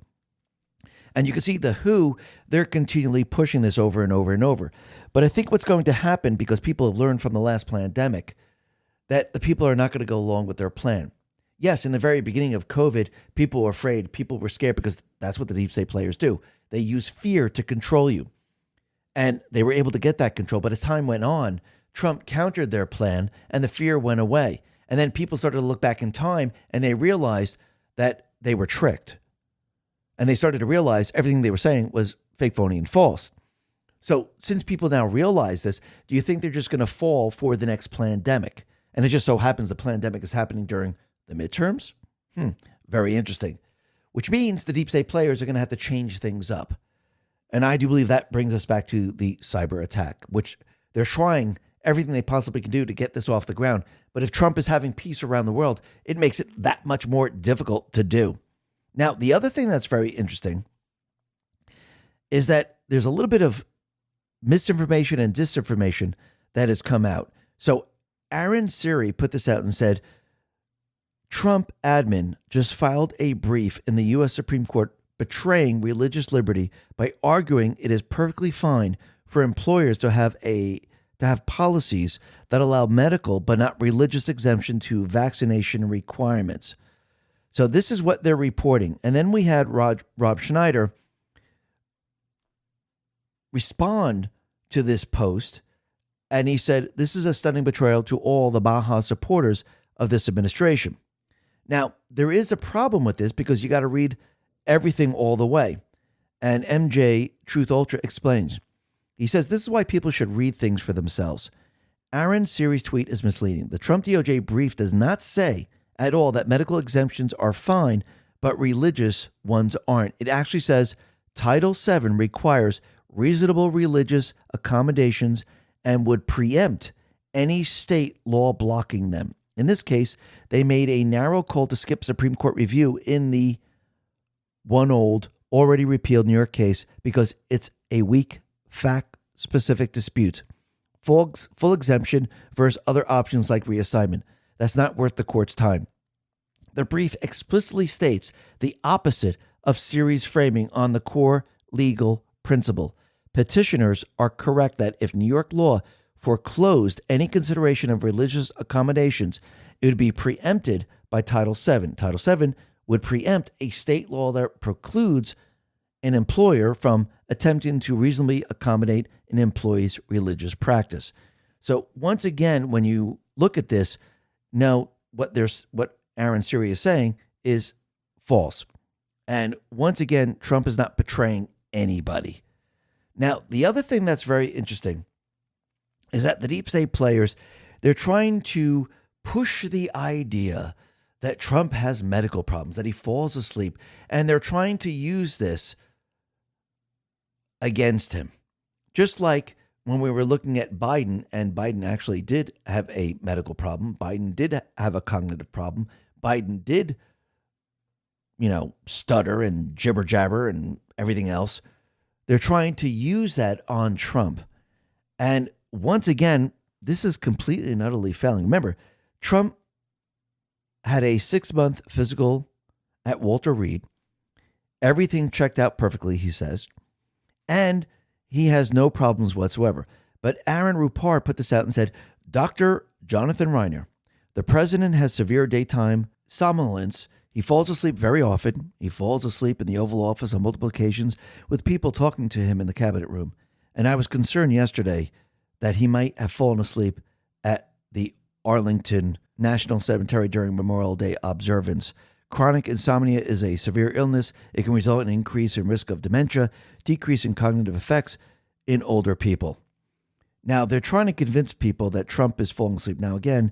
And you can see the WHO, they're continually pushing this over and over and over. But I think what's going to happen, because people have learned from the last pandemic, that the people are not going to go along with their plan. Yes, in the very beginning of COVID, people were afraid, people were scared because that's what the deep state players do. They use fear to control you. And they were able to get that control. But as time went on, Trump countered their plan and the fear went away. And then people started to look back in time and they realized that they were tricked. And they started to realize everything they were saying was fake, phony, and false. So since people now realize this, do you think they're just going to fall for the next pandemic? And it just so happens the pandemic is happening during the midterms? Very interesting. Which means the deep state players are going to have to change things up. And I do believe that brings us back to the cyber attack, which they're trying everything they possibly can do to get this off the ground. But if Trump is having peace around the world, it makes it that much more difficult to do. Now, the other thing that's very interesting is that there's a little bit of misinformation and disinformation that has come out. So Aaron Siri put this out and said, Trump admin just filed a brief in the U.S. Supreme Court betraying religious liberty by arguing it is perfectly fine for employers to have policies that allow medical but not religious exemption to vaccination requirements. So this is what they're reporting. And then we had Rob Schneider respond to this post, and he said, this is a stunning betrayal to all the Baja supporters of this administration. Now, there is a problem with this because you got to read everything all the way. And MJ Truth Ultra explains. He says, this is why people should read things for themselves. Aaron Siri's tweet is misleading. The Trump DOJ brief does not say at all that medical exemptions are fine, but religious ones aren't. It actually says Title VII requires reasonable religious accommodations and would preempt any state law blocking them. In this case, they made a narrow call to skip Supreme Court review in the one old, already repealed New York case because it's a weak, fact-specific dispute. Full exemption versus other options like reassignment. That's not worth the court's time. The brief explicitly states the opposite of Siri's framing on the core legal principle. Petitioners are correct that if New York law foreclosed any consideration of religious accommodations, it would be preempted by Title VII. Title VII would preempt a state law that precludes an employer from attempting to reasonably accommodate an employee's religious practice. So once again, when you look at this, now what Aaron Siri is saying is false. And once again, Trump is not betraying anybody. Now, the other thing that's very interesting is that the deep state players, they're trying to push the idea that Trump has medical problems, that he falls asleep, and they're trying to use this against him. Just like when we were looking at Biden, and Biden actually did have a medical problem. Biden did have a cognitive problem. Biden did, stutter and jibber jabber and everything else. They're trying to use that on Trump. And once again, this is completely and utterly failing. Remember, Trump had a 6-month physical at Walter Reed. Everything checked out perfectly, he says. And he has no problems whatsoever. But Aaron Rupar put this out and said, Dr. Jonathan Reiner, the president has severe daytime somnolence. He falls asleep very often. He falls asleep in the Oval Office on multiple occasions with people talking to him in the cabinet room. And I was concerned yesterday that he might have fallen asleep at the Arlington National Cemetery during Memorial Day observance. Chronic insomnia is a severe illness. It can result in an increase in risk of dementia, decrease in cognitive effects in older people. Now, they're trying to convince people that Trump is falling asleep. Now, again,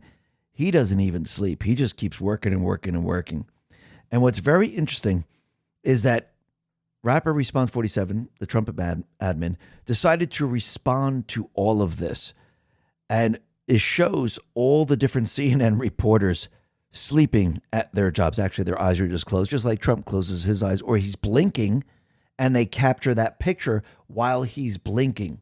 he doesn't even sleep. He just keeps working and working and working. And what's very interesting is that Rapper Response 47, the Trump admin, decided to respond to all of this. And it shows all the different CNN reporters sleeping at their jobs. Actually, their eyes are just closed, just like Trump closes his eyes, or he's blinking, and they capture that picture while he's blinking.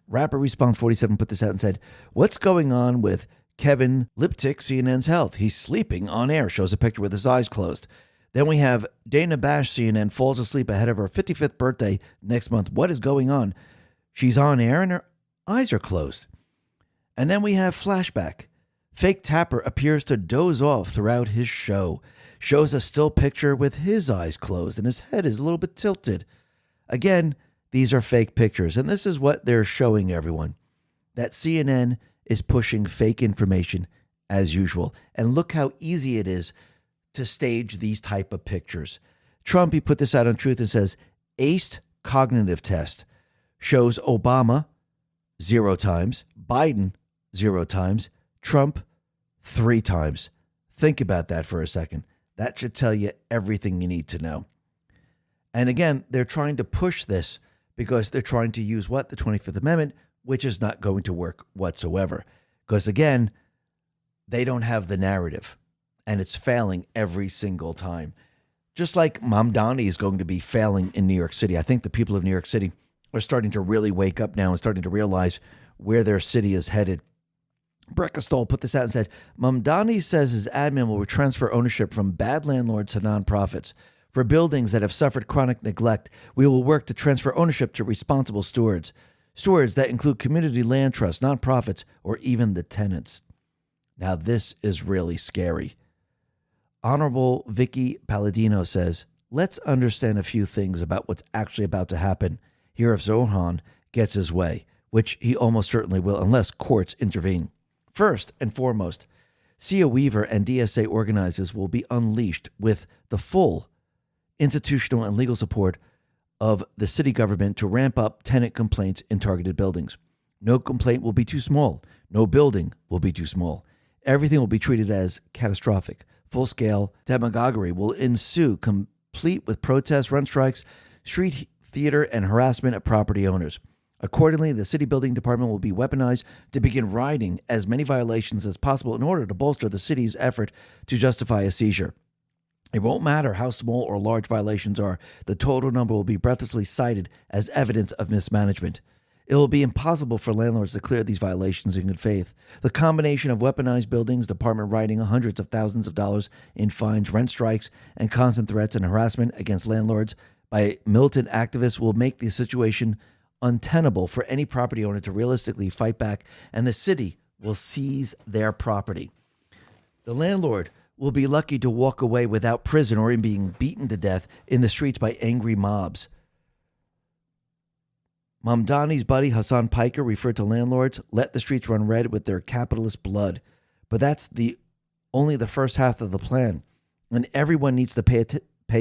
Rapper Response 47 put this out and said, what's going on with Kevin Liptick, CNN's health? He's sleeping on air, shows a picture with his eyes closed. Then we have Dana Bash, CNN, falls asleep ahead of her 55th birthday next month. What is going on? She's on air and her eyes are closed. And then we have flashback. Fake Tapper appears to doze off throughout his show. Shows a still picture with his eyes closed and his head is a little bit tilted. Again, these are fake pictures. And this is what they're showing everyone. That CNN is pushing fake information as usual. And look how easy it is to stage these type of pictures. Trump, he put this out on Truth and says, aced cognitive test shows Obama 0 times, Biden 0 times, Trump 3 times. Think about that for a second. That should tell you everything you need to know. And again, they're trying to push this because they're trying to use what? The 25th Amendment, which is not going to work whatsoever. Because again, they don't have the narrative, and it's failing every single time. Just like Mamdani is going to be failing in New York City. I think the people of New York City are starting to really wake up now and starting to realize where their city is headed. Breckestol put this out and said, Mamdani says his admin will transfer ownership from bad landlords to nonprofits. For buildings that have suffered chronic neglect, we will work to transfer ownership to responsible stewards. Stewards that include community land trusts, nonprofits, or even the tenants. Now this is really scary. Honorable Vicky Palladino says, let's understand a few things about what's actually about to happen here if Zohan gets his way, which he almost certainly will unless courts intervene. First and foremost, Cia Weaver and DSA organizers will be unleashed with the full institutional and legal support of the city government to ramp up tenant complaints in targeted buildings. No complaint will be too small. No building will be too small. Everything will be treated as catastrophic. Full-scale demagoguery will ensue, complete with protests, run strikes, street theater, and harassment of property owners. Accordingly, the city building department will be weaponized to begin writing as many violations as possible in order to bolster the city's effort to justify a seizure. It won't matter how small or large violations are. The total number will be breathlessly cited as evidence of mismanagement. It will be impossible for landlords to clear these violations in good faith. The combination of weaponized buildings, department writing hundreds of thousands of dollars in fines, rent strikes, and constant threats and harassment against landlords by militant activists will make the situation untenable for any property owner to realistically fight back, and the city will seize their property. The landlord will be lucky to walk away without prison or in being beaten to death in the streets by angry mobs. Mamdani's buddy Hassan Piker referred to landlords, let the streets run red with their capitalist blood. But that's only the first half of the plan. And everyone needs to pay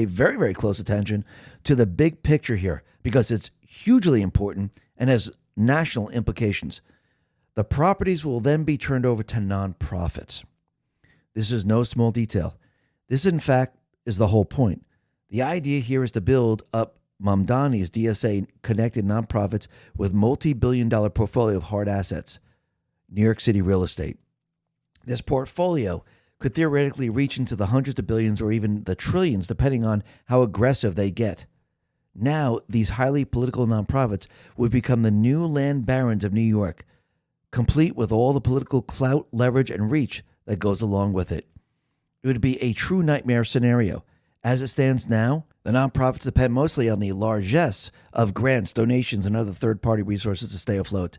very, very close attention to the big picture here because it's hugely important and has national implications. The properties will then be turned over to nonprofits. This is no small detail. This, in fact, is the whole point. The idea here is to build up Mamdani's DSA-connected nonprofits with multi-billion-dollar portfolio of hard assets, New York City real estate. This portfolio could theoretically reach into the hundreds of billions or even the trillions, depending on how aggressive they get. Now, these highly political nonprofits would become the new land barons of New York, complete with all the political clout, leverage, and reach that goes along with it. It would be a true nightmare scenario. As it stands now, the nonprofits depend mostly on the largesse of grants, donations, and other third-party resources to stay afloat.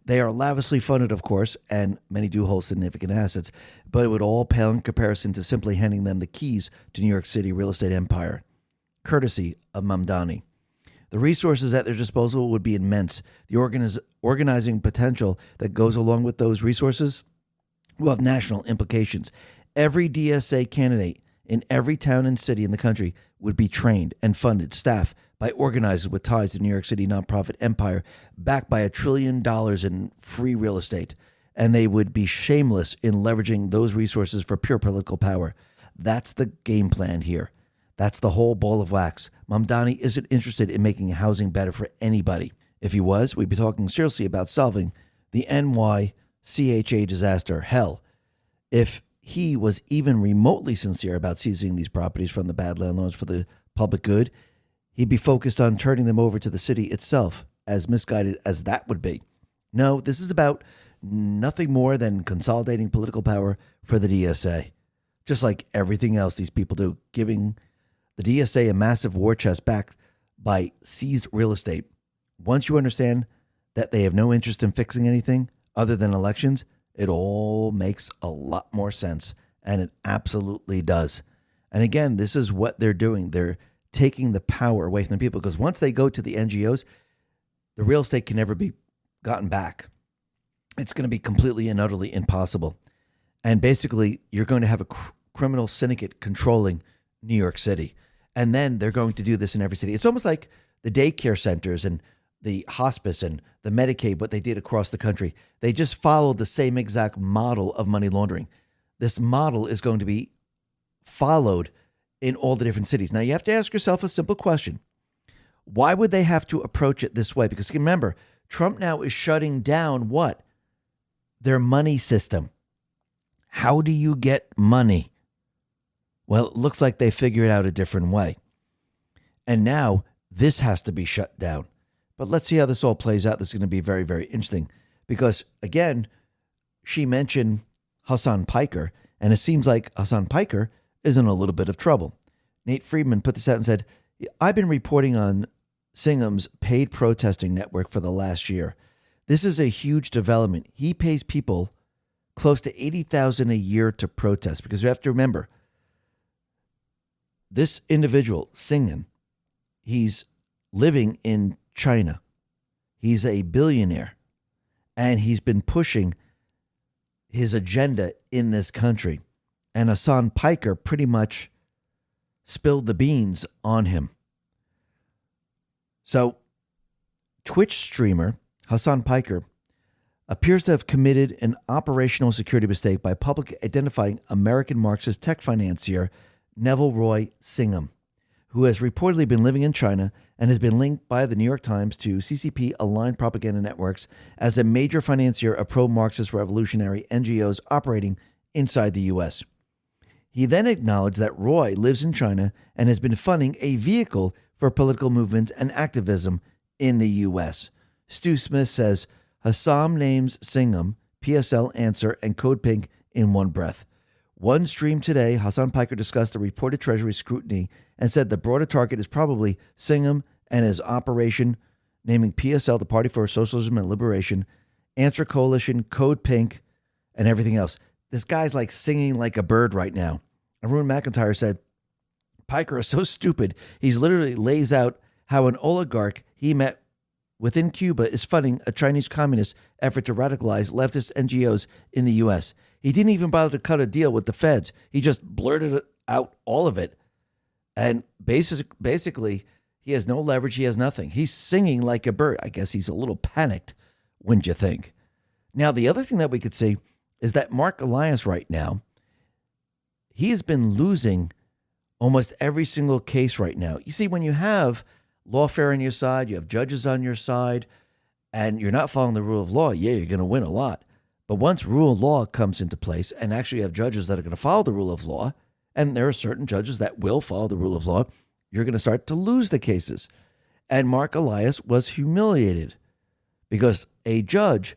They are lavishly funded, of course, and many do hold significant assets, but it would all pale in comparison to simply handing them the keys to New York City real estate empire, courtesy of Mamdani. The resources at their disposal would be immense. The organizing potential that goes along with those resources will have national implications. Every DSA candidate in every town and city in the country would be trained and funded, staffed by organizers with ties to the New York City nonprofit empire, backed by $1 trillion in free real estate. And they would be shameless in leveraging those resources for pure political power. That's the game plan here. That's the whole ball of wax. Mamdani isn't interested in making housing better for anybody. If he was, we'd be talking seriously about solving the NYCHA disaster. Hell, if he was even remotely sincere about seizing these properties from the bad landlords for the public good, he'd be focused on turning them over to the city itself, as misguided as that would be. No, this is about nothing more than consolidating political power for the DSA, just like everything else these people do, giving the DSA a massive war chest backed by seized real estate. Once you understand that they have no interest in fixing anything other than elections, it all makes a lot more sense, and it absolutely does. And again, this is what they're doing. They're taking the power away from the people, because once they go to the NGOs, the real estate can never be gotten back. it's going to be completely and utterly impossible. And basically, you're going to have a criminal syndicate controlling New York City. And then they're going to do this in every city. It's almost like the daycare centers and the hospice and the Medicaid, what they did across the country. They just followed the same exact model of money laundering. This model is going to be followed in all the different cities. Now, you have to ask yourself a simple question. Why would they have to approach it this way? Because remember, Trump now is shutting down what? Their money system. How do you get money? Well, it looks like they figured out a different way. And now this has to be shut down. But let's see how this all plays out. This is going to be very, very interesting because, again, she mentioned Hassan Piker, and it seems like Hassan Piker is in a little bit of trouble. Nate Friedman put this out and said, I've been reporting on Singham's paid protesting network for the last year. This is a huge development. He pays people close to $80,000 a year to protest because you have to remember, this individual, Singham, he's living in China. He's a billionaire, and he's been pushing his agenda in this country. And Hassan Piker pretty much spilled the beans on him. So, Twitch streamer Hassan Piker appears to have committed an operational security mistake by publicly identifying American Marxist tech financier Neville Roy Singham, who has reportedly been living in China and has been linked by the New York Times to CCP-aligned propaganda networks as a major financier of pro-Marxist revolutionary NGOs operating inside the U.S. He then acknowledged that Roy lives in China and has been funding a vehicle for political movements and activism in the U.S. Stu Smith says, Hassan names Singham, PSL Answer, and Code Pink in one breath. One stream today, Hassan Piker discussed the reported Treasury scrutiny and said the broader target is probably Singham and his operation, naming PSL, the Party for Socialism and Liberation, Answer Coalition, Code Pink, and everything else. This guy's like singing like a bird right now. Arun McIntyre said, Piker is so stupid, he's literally lays out how an oligarch he met within Cuba is funding a Chinese communist effort to radicalize leftist NGOs in the U.S. He didn't even bother to cut a deal with the feds. He just blurted out all of it. And basically, he has no leverage. He has nothing. He's singing like a bird. I guess he's a little panicked, wouldn't you think? Now, the other thing that we could see is that Mark Elias right now, he has been losing almost every single case right now. You see, when you have lawfare on your side, you have judges on your side, and you're not following the rule of law, yeah, you're going to win a lot. But once rule of law comes into place and actually you have judges that are going to follow the rule of law, and there are certain judges that will follow the rule of law, you're going to start to lose the cases. And Mark Elias was humiliated because a judge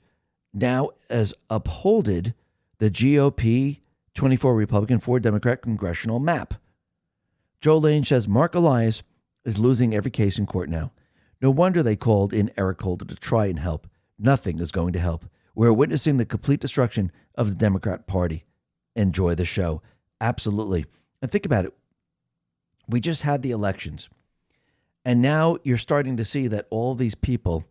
now has upholded the GOP 24 Republican 4 Democrat congressional map. Joe Lane says Mark Elias is losing every case in court now. No wonder they called in Eric Holder to try and help. Nothing is going to help. We're witnessing the complete destruction of the Democrat Party. Enjoy the show. Absolutely. And think about it. We just had the elections. And now you're starting to see that all these people,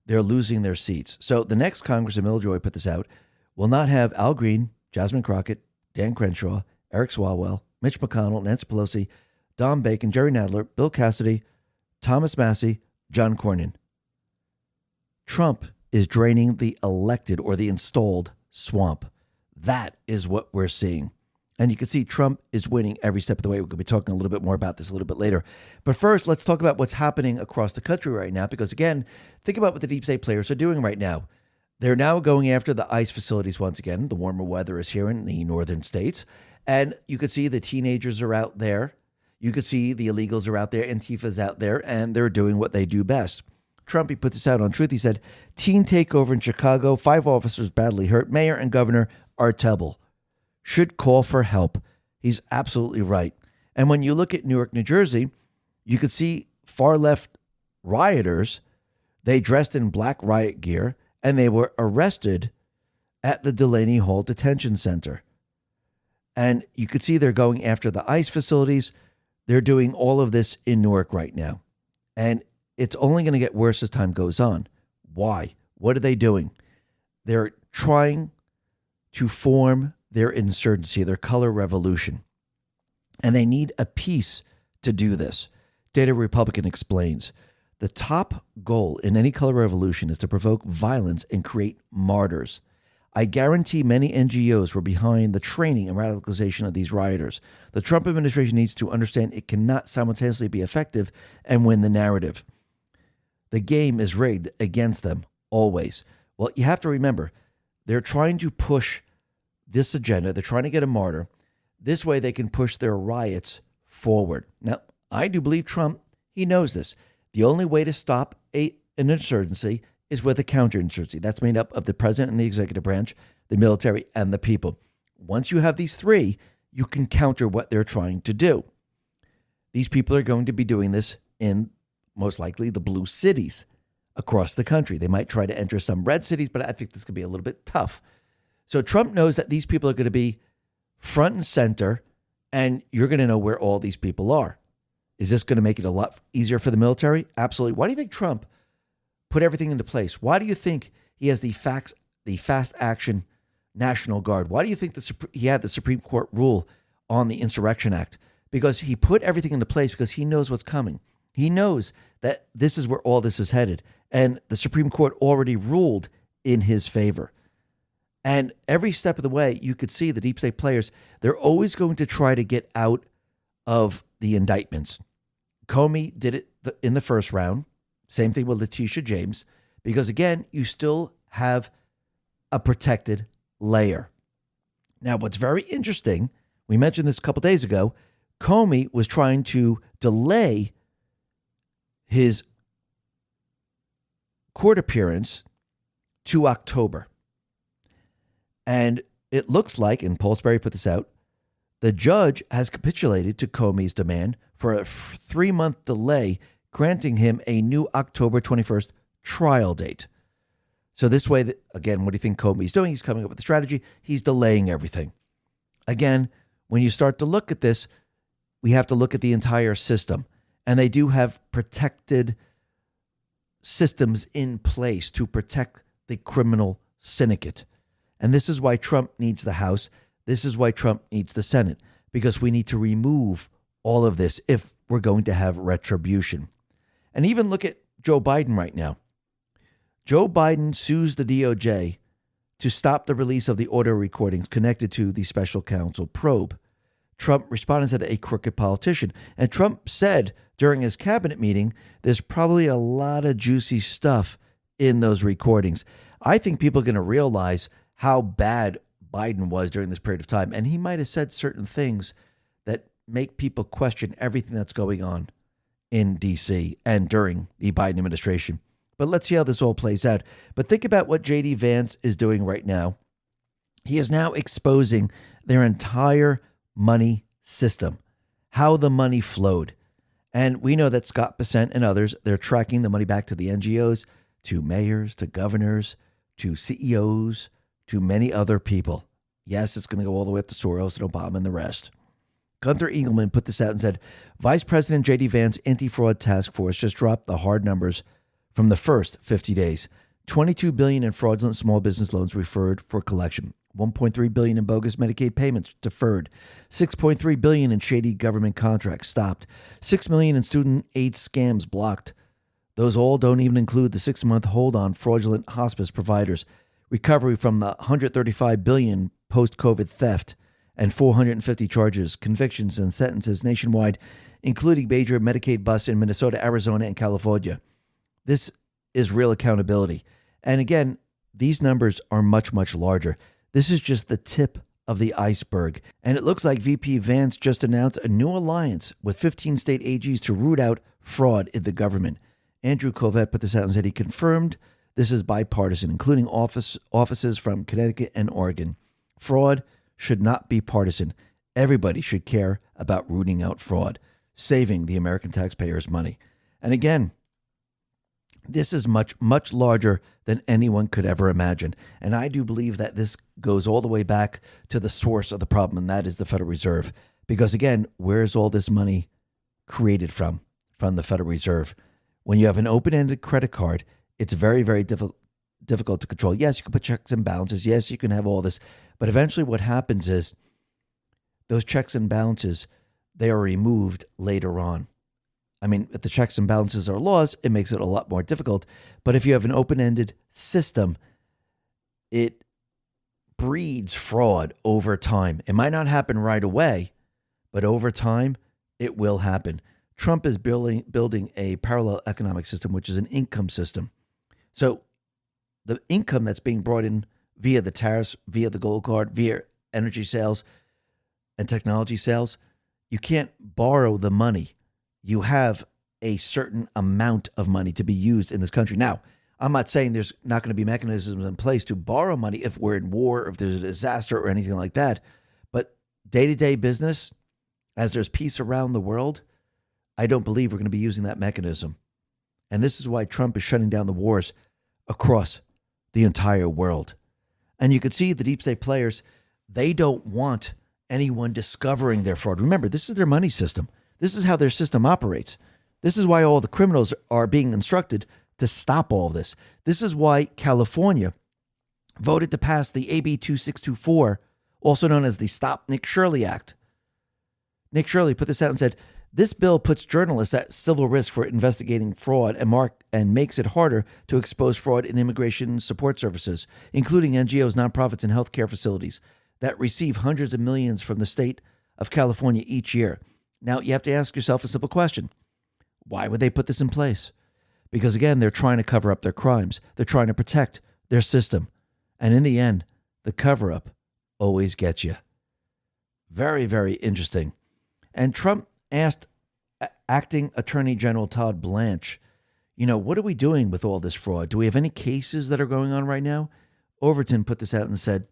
they're losing their seats. So the next Congress, Emil Joy put this out, will not have Al Green, Jasmine Crockett, Dan Crenshaw, Eric Swalwell, Mitch McConnell, Nancy Pelosi, Don Bacon, Jerry Nadler, Bill Cassidy, Thomas Massey, John Cornyn. Trump is draining the elected or the installed swamp. That is what we're seeing. And you can see Trump is winning every step of the way. We're going to be talking a little bit more about this a little bit later. But first, let's talk about what's happening across the country right now. Because again, think about what the deep state players are doing right now. They're now going after the ICE facilities once again. The warmer weather is here in the northern states. And you could see the teenagers are out there. You could see the illegals are out there. Antifa's out there. And they're doing what they do best. Trump, he put this out on Truth. He said, teen takeover in Chicago, 5 officers badly hurt. Mayor and Governor are Tebel. Should call for help. He's absolutely right. And when you look at Newark, New Jersey, you could see far left rioters. They dressed in black riot gear and they were arrested at the Delaney Hall Detention Center. And you could see they're going after the ICE facilities. They're doing all of this in Newark right now. And it's only going to get worse as time goes on. Why? What are they doing? They're trying to form their insurgency, their color revolution. And they need a peace to do this. Data Republican explains, the top goal in any color revolution is to provoke violence and create martyrs. I guarantee many NGOs were behind the training and radicalization of these rioters. The Trump administration needs to understand it cannot simultaneously be effective and win the narrative. The game is rigged against them, always. Well, you have to remember, they're trying to push this agenda. They're trying to get a martyr. This way they can push their riots forward. Now, I do believe Trump, he knows this. The only way to stop an insurgency is with a counterinsurgency. That's made up of the president and the executive branch, the military, and the people. Once you have these three, you can counter what they're trying to do. These people are going to be doing this in, most likely, the blue cities across the country. They might try to enter some red cities, but I think this could be a little bit tough. So Trump knows that these people are going to be front and center, and you're going to know where all these people are. Is this going to make it a lot easier for the military? Absolutely. Why do you think Trump put everything into place? Why do you think he has the fast action National Guard? Why do you think he had the Supreme Court rule on the Insurrection Act? Because he put everything into place because he knows what's coming. He knows that this is where all this is headed. And the Supreme Court already ruled in his favor. And every step of the way, you could see the deep state players, they're always going to try to get out of the indictments. Comey did it in the first round. Same thing with Letitia James. Because again, you still have a protected layer. Now, what's very interesting, we mentioned this a couple days ago, Comey was trying to delay his court appearance to October. And it looks like, and Paul Sperry put this out, the judge has capitulated to Comey's demand for a 3-month delay, granting him a new October 21st trial date. So this way, again, what do you think Comey's doing? He's coming up with a strategy. He's delaying everything. Again, when you start to look at this, we have to look at the entire system. And they do have protected systems in place to protect the criminal syndicate. And this is why Trump needs the House. This is why Trump needs the Senate, because we need to remove all of this if we're going to have retribution. And even look at Joe Biden right now. Joe Biden sues the DOJ to stop the release of the audio recordings connected to the special counsel probe. Trump responded and said a crooked politician. And Trump said during his cabinet meeting, there's probably a lot of juicy stuff in those recordings. I think people are going to realize how bad Biden was during this period of time. And he might have said certain things that make people question everything that's going on in D.C. and during the Biden administration. But let's see how this all plays out. But think about what J.D. Vance is doing right now. He is now exposing their entire money system, how the money flowed. And we know that Scott Bessent and others, they're tracking the money back to the NGOs, to mayors, to governors, to CEOs, to many other people. Yes, it's going to go all the way up to Soros and Obama and the rest. Gunther Engelman put this out and said, Vice President J.D. Vance anti-fraud task force just dropped the hard numbers from the first 50 days. $22 billion in fraudulent small business loans referred for collection. $1.3 billion in bogus Medicaid payments deferred. $6.3 billion in shady government contracts stopped. $6 million in student aid scams blocked. Those all don't even include the 6-month hold on fraudulent hospice providers. Recovery from the $135 billion post-COVID theft and 450 charges, convictions, and sentences nationwide, including major Medicaid busts in Minnesota, Arizona, and California. This is real accountability. And again, these numbers are much, much larger. This is just the tip of the iceberg. And it looks like VP Vance just announced a new alliance with 15 state AGs to root out fraud in the government. Andrew Covett put this out and said he confirmed this is bipartisan, including offices from Connecticut and Oregon. Fraud should not be partisan. Everybody should care about rooting out fraud, saving the American taxpayers' money. And again, this is much, much larger than anyone could ever imagine. And I do believe that this goes all the way back to the source of the problem, and that is the Federal Reserve. Because again, where's all this money created from? From the Federal Reserve. When you have an open-ended credit card, it's very, very difficult difficult to control. Yes, you can put checks and balances. Yes, you can have all this. But eventually what happens is those checks and balances, they are removed later on. I mean, if the checks and balances are laws, it makes it a lot more difficult. But if you have an open-ended system, it breeds fraud over time. It might not happen right away, but over time, it will happen. Trump is building a parallel economic system, which is an income system. So the income that's being brought in via the tariffs, via the gold card, via energy sales and technology sales, you can't borrow the money. You have a certain amount of money to be used in this country. Now, I'm not saying there's not going to be mechanisms in place to borrow money if we're in war, or if there's a disaster or anything like that. But day-to-day business, as there's peace around the world, I don't believe we're going to be using that mechanism. And this is why Trump is shutting down the wars across the entire world. And you can see the deep state players, they don't want anyone discovering their fraud. Remember, this is their money system. This is how their system operates. This is why all the criminals are being instructed to stop all this. This is why California voted to pass the AB 2624, also known as the Stop Nick Shirley Act. Nick Shirley put this out and said, this bill puts journalists at civil risk for investigating fraud and makes it harder to expose fraud in immigration support services, including NGOs, nonprofits, and healthcare facilities that receive hundreds of millions from the state of California each year. Now, you have to ask yourself a simple question. Why would they put this in place? Because, again, they're trying to cover up their crimes. They're trying to protect their system. And in the end, the cover-up always gets you. Very, very interesting. And Trump asked Acting Attorney General Todd Blanche, what are we doing with all this fraud? Do we have any cases that are going on right now? Overton put this out and said,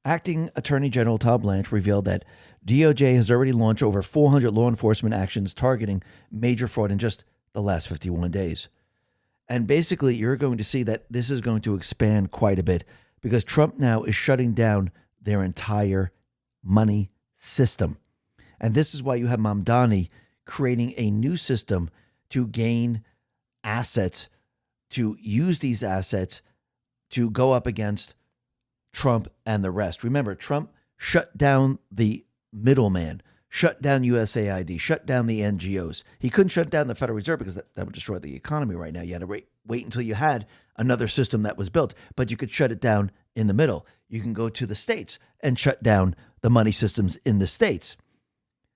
Acting Attorney General Todd Blanche revealed that DOJ has already launched over 400 law enforcement actions targeting major fraud in just the last 51 days. And basically, you're going to see that this is going to expand quite a bit because Trump now is shutting down their entire money system. And this is why you have Mamdani creating a new system to gain assets, to use these assets to go up against Trump and the rest. Remember, Trump shut down the middleman, shut down USAID, shut down the NGOs. He couldn't shut down the Federal Reserve because that would destroy the economy right now. You had to wait until you had another system that was built, but you could shut it down in the middle. You can go to the states and shut down the money systems in the states.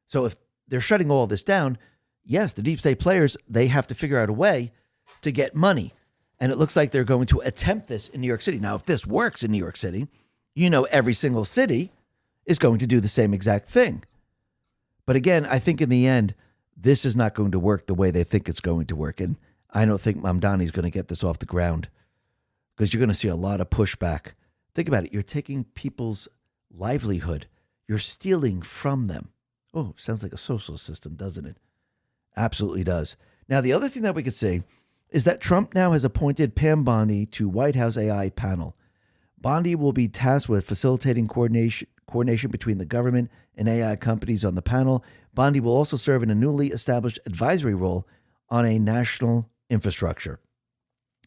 So if they're shutting all this down, yes, the deep state players, they have to figure out a way to get money. And it looks like they're going to attempt this in New York City. Now, if this works in New York City, every single city is going to do the same exact thing. But again, I think in the end, this is not going to work the way they think it's going to work. And I don't think Mamdani is going to get this off the ground because you're going to see a lot of pushback. Think about it. You're taking people's livelihood. You're stealing from them. Oh, sounds like a socialist system, doesn't it? Absolutely does. Now, the other thing that we could see is that Trump now has appointed Pam Bondi to White House AI panel. Bondi will be tasked with facilitating coordination between the government and AI companies on the panel. Bondi will also serve in a newly established advisory role on a national infrastructure.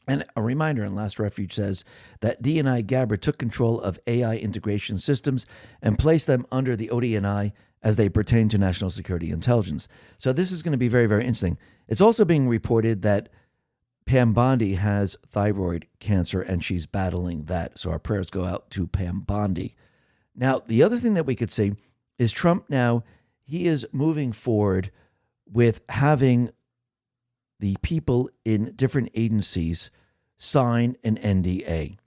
And a reminder in Last Refuge says that D&I Gabbard took control of AI integration systems and placed them under the ODNI as they pertain to national security intelligence. So this is going to be very, very interesting. It's also being reported that Pam Bondi has thyroid cancer and she's battling that. So our prayers go out to Pam Bondi. Now, the other thing that we could see is Trump now, he is moving forward with having the people in different agencies sign an NDA.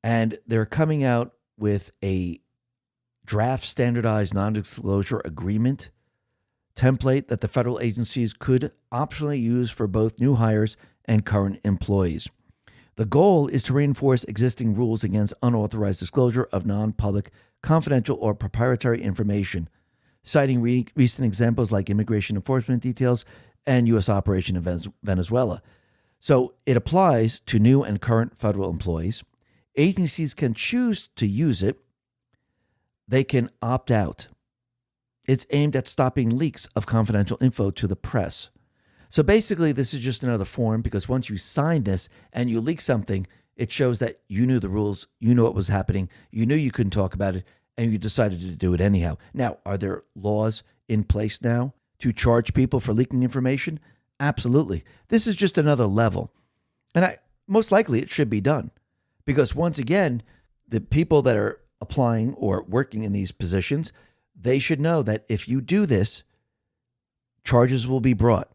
And they're coming out with a draft standardized non-disclosure agreement template that the federal agencies could optionally use for both new hires and current employees. The goal is to reinforce existing rules against unauthorized disclosure of non-public, confidential, or proprietary information, citing recent examples like immigration enforcement details and U.S. operation in Venezuela. So it applies to new and current federal employees. Agencies can choose to use it. They can opt out. It's aimed at stopping leaks of confidential info to the press. So basically, this is just another form because once you sign this and you leak something, it shows that you knew the rules, you knew what was happening, you knew you couldn't talk about it, and you decided to do it anyhow. Now, are there laws in place now to charge people for leaking information? Absolutely. This is just another level. And most likely it should be done because once again, the people that are applying or working in these positions, they should know that if you do this, charges will be brought.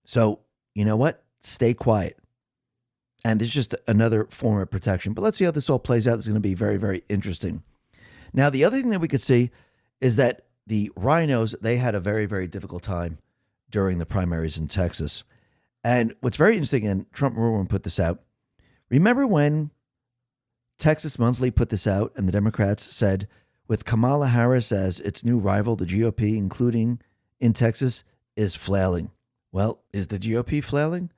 So, you know what? Stay quiet. And there's just another form of protection. But let's see how this all plays out. It's going to be very, very interesting. Now, the other thing that we could see is that the RINOs, they had a very, very difficult time during the primaries in Texas. And what's very interesting, and Trump Rural put this out. Remember when Texas Monthly put this out and the Democrats said, with Kamala Harris as its new rival, the GOP, including in Texas, is flailing. Well, is the GOP flailing?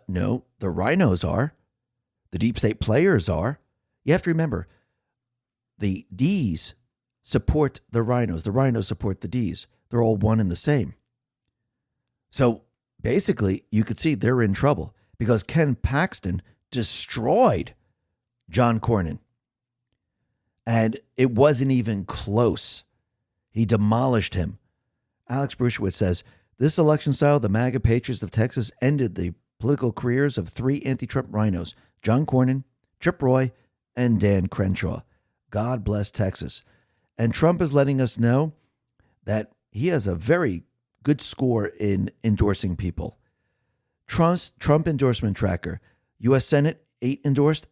No, the RINOs are. The deep state players are. You have to remember, the Ds support the RINOs. The RINOs support the Ds. They're all one and the same. So basically, you could see they're in trouble because Ken Paxton destroyed John Cornyn. And it wasn't even close. He demolished him. Alex Brushewitz says, this election style, the MAGA Patriots of Texas ended the political careers of three anti-Trump RINOs, John Cornyn, Chip Roy, and Dan Crenshaw. God bless Texas. And Trump is letting us know that he has a very good score in endorsing people. Trump endorsement tracker. U.S. Senate, 8 endorsed,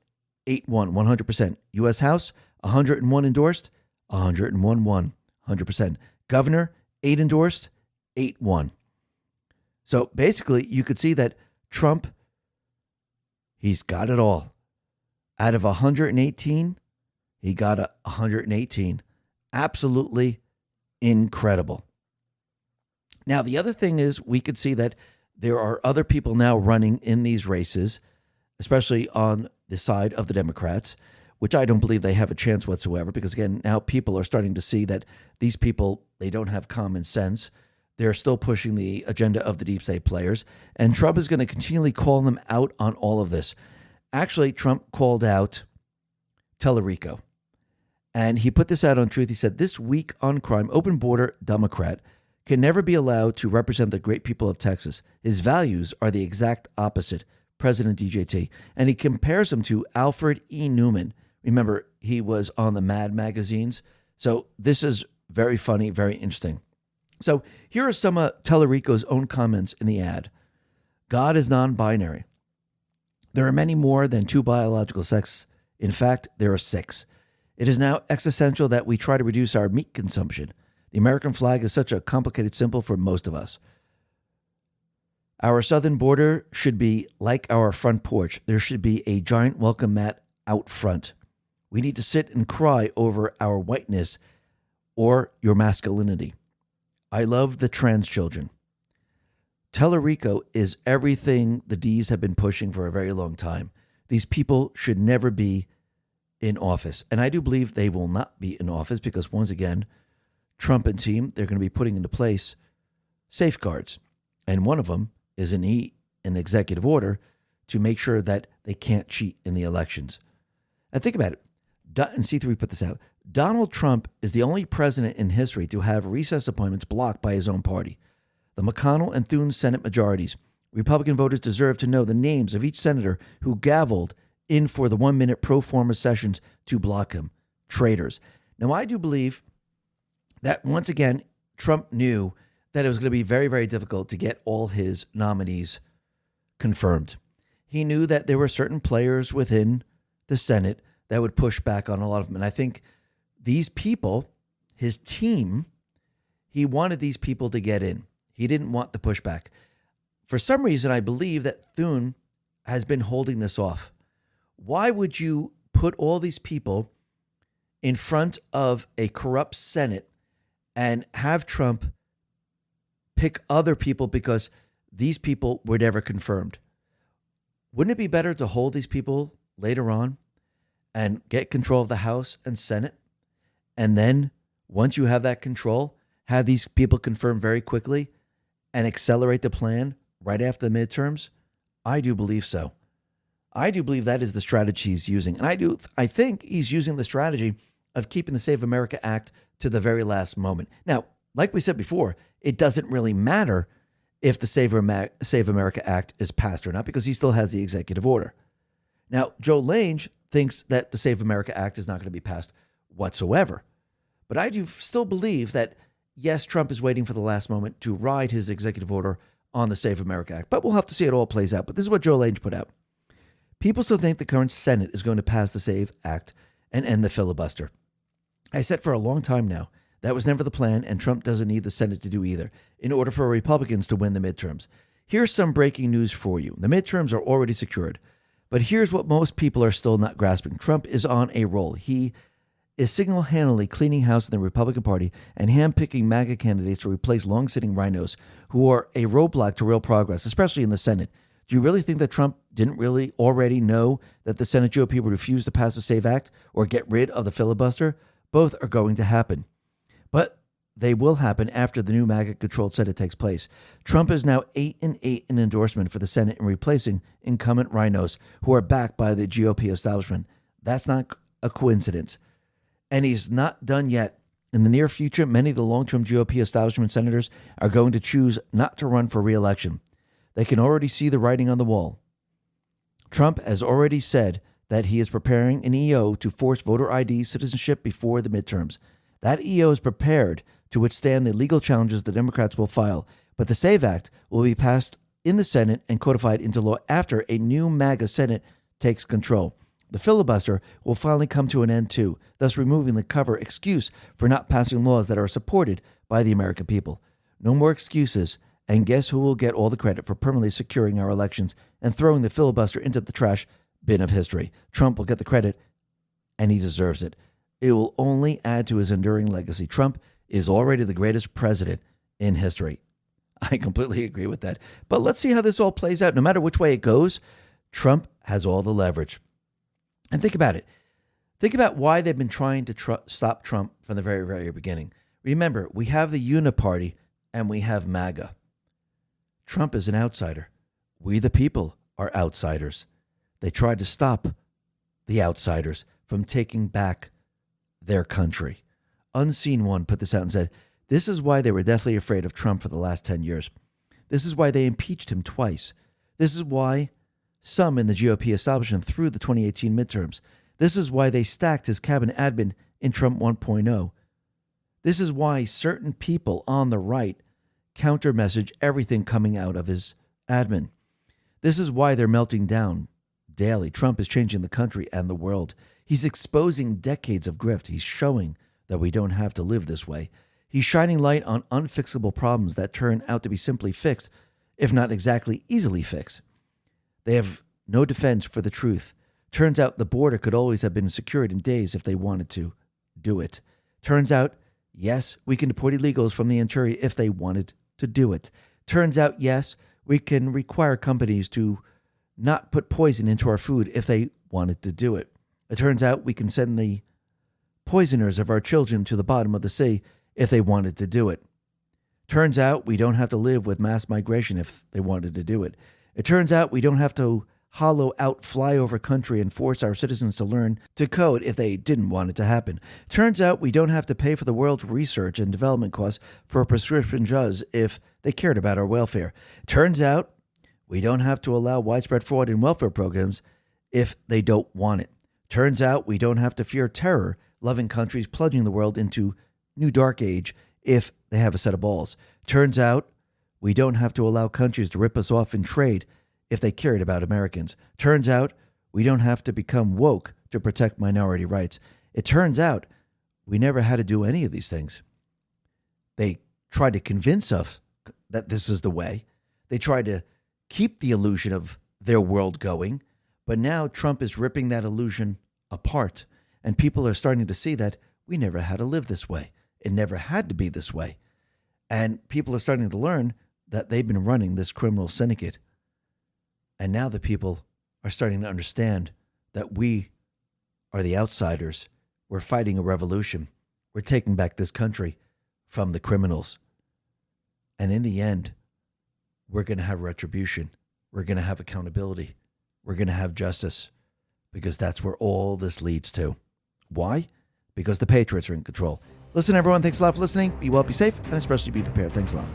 8 won, 100%. U.S. House, 101 endorsed, 101 won, 100%. Governor, 8 endorsed, 8 won. So basically, you could see that Trump, he's got it all. Out of 118, he got 118. Absolutely incredible. Now, the other thing is we could see that there are other people now running in these races, especially on the side of the Democrats, which I don't believe they have a chance whatsoever because, again, now people are starting to see that these people, they don't have common sense. They're still pushing the agenda of the deep state players, and Trump is going to continually call them out on all of this. Actually, Trump called out Tellerico, and he put this out on Truth. He said, this weak on crime, open border Democrat can never be allowed to represent the great people of Texas. His values are the exact opposite, President DJT. And he compares him to Alfred E. Newman. Remember, he was on the Mad magazines. So this is very funny, very interesting. So here are some of Tellerico's own comments in the ad. God is non-binary. There are many more than 2 biological sexes. In fact, there are 6. It is now existential that we try to reduce our meat consumption. The American flag is such a complicated symbol for most of us. Our southern border should be like our front porch. There should be a giant welcome mat out front. We need to sit and cry over our whiteness or your masculinity. I love the trans children. Tellerico is everything the D's have been pushing for a very long time. These people should never be in office. And I do believe they will not be in office because, once again, Trump and team, they're going to be putting into place safeguards. And one of them is an executive order to make sure that they can't cheat in the elections. And think about it. And C3 put this out. Donald Trump is the only president in history to have recess appointments blocked by his own party. The McConnell and Thune Senate majorities. Republican voters deserve to know the names of each senator who gavelled in for the 1-minute pro forma sessions to block him. Traitors. Now, I do believe that, once again, Trump knew that it was going to be very, very difficult to get all his nominees confirmed. He knew that there were certain players within the Senate that would push back on a lot of them. And I think these people, his team, he wanted these people to get in. He didn't want the pushback. For some reason, I believe that Thune has been holding this off. Why would you put all these people in front of a corrupt Senate and have Trump pick other people because these people were never confirmed? Wouldn't it be better to hold these people later on and get control of the House and Senate? And then once you have that control, have these people confirmed very quickly and accelerate the plan right after the midterms? I do believe so. I do believe that is the strategy he's using. And I think he's using the strategy of keeping the Save America Act to the very last moment. Now, like we said before, it doesn't really matter if the Save America Act is passed or not because he still has the executive order. Now, Joe Lange thinks that the Save America Act is not going to be passed whatsoever. But I do still believe that, yes, Trump is waiting for the last moment to ride his executive order on the Save America Act. But we'll have to see how it all plays out. But this is what Joe Lange put out. People still think the current Senate is going to pass the Save Act and end the filibuster. I said for a long time now, that was never the plan, and Trump doesn't need the Senate to do either in order for Republicans to win the midterms. Here's some breaking news for you. The midterms are already secured. But here's what most people are still not grasping. Trump is on a roll. He is single-handedly cleaning house in the Republican Party and handpicking MAGA candidates to replace long-sitting RINOs who are a roadblock to real progress, especially in the Senate. Do you really think that Trump didn't really already know that the Senate GOP would refuse to pass the SAVE Act or get rid of the filibuster? Both are going to happen. But they will happen after the new MAGA-controlled Senate takes place. Trump is now 8-8 in endorsement for the Senate in replacing incumbent RINOs who are backed by the GOP establishment. That's not a coincidence. And he's not done yet. In the near future, many of the long-term GOP establishment senators are going to choose not to run for re-election. They can already see the writing on the wall. Trump has already said that he is preparing an EO to force voter ID citizenship before the midterms. That EO is prepared to withstand the legal challenges the Democrats will file, but the SAVE Act will be passed in the Senate and codified into law after a new MAGA Senate takes control. The filibuster will finally come to an end too, thus removing the cover excuse for not passing laws that are supported by the American people. No more excuses, and guess who will get all the credit for permanently securing our elections and throwing the filibuster into the trash bin of history? Trump will get the credit, and he deserves it. It will only add to his enduring legacy. Trump is already the greatest president in history. I completely agree with that. But let's see how this all plays out. No matter which way it goes, Trump has all the leverage. And think about it. Think about why they've been trying to stop Trump from the very, very beginning. Remember, we have the Uniparty and we have MAGA. Trump is an outsider. We, the people, are outsiders. They tried to stop the outsiders from taking back their country. Unseen One put this out and said, this is why they were deathly afraid of Trump for the last 10 years. This is why they impeached him twice. This is why some in the GOP establishment threw the 2018 midterms. This is why they stacked his cabinet admin in Trump 1.0. This is why certain people on the right counter-message everything coming out of his admin. This is why they're melting down daily. Trump is changing the country and the world. He's exposing decades of grift. He's showing that we don't have to live this way. He's shining light on unfixable problems that turn out to be simply fixed, if not exactly easily fixed. They have no defense for the truth. Turns out the border could always have been secured in days if they wanted to do it. Turns out, yes, we can deport illegals from the interior if they wanted to do it. Turns out, yes, we can require companies to not put poison into our food if they wanted to do it. It turns out we can send the poisoners of our children to the bottom of the sea if they wanted to do it. Turns out we don't have to live with mass migration if they wanted to do it. It turns out we don't have to hollow out flyover country and force our citizens to learn to code if they didn't want it to happen. Turns out we don't have to pay for the world's research and development costs for prescription drugs if they cared about our welfare. Turns out we don't have to allow widespread fraud in welfare programs if they don't want it. Turns out we don't have to fear terror-loving countries plunging the world into new dark age if they have a set of balls. Turns out we don't have to allow countries to rip us off in trade if they cared about Americans. Turns out we don't have to become woke to protect minority rights. It turns out we never had to do any of these things. They tried to convince us that this is the way. They tried to keep the illusion of their world going. But now Trump is ripping that illusion apart. And people are starting to see that we never had to live this way. It never had to be this way. And people are starting to learn that they've been running this criminal syndicate. And now the people are starting to understand that we are the outsiders. We're fighting a revolution. We're taking back this country from the criminals. And in the end, we're going to have retribution. We're going to have accountability. We're going to have justice, because that's where all this leads to. Why? Because the Patriots are in control. Listen, everyone, thanks a lot for listening. Be well, be safe, and especially be prepared. Thanks a lot.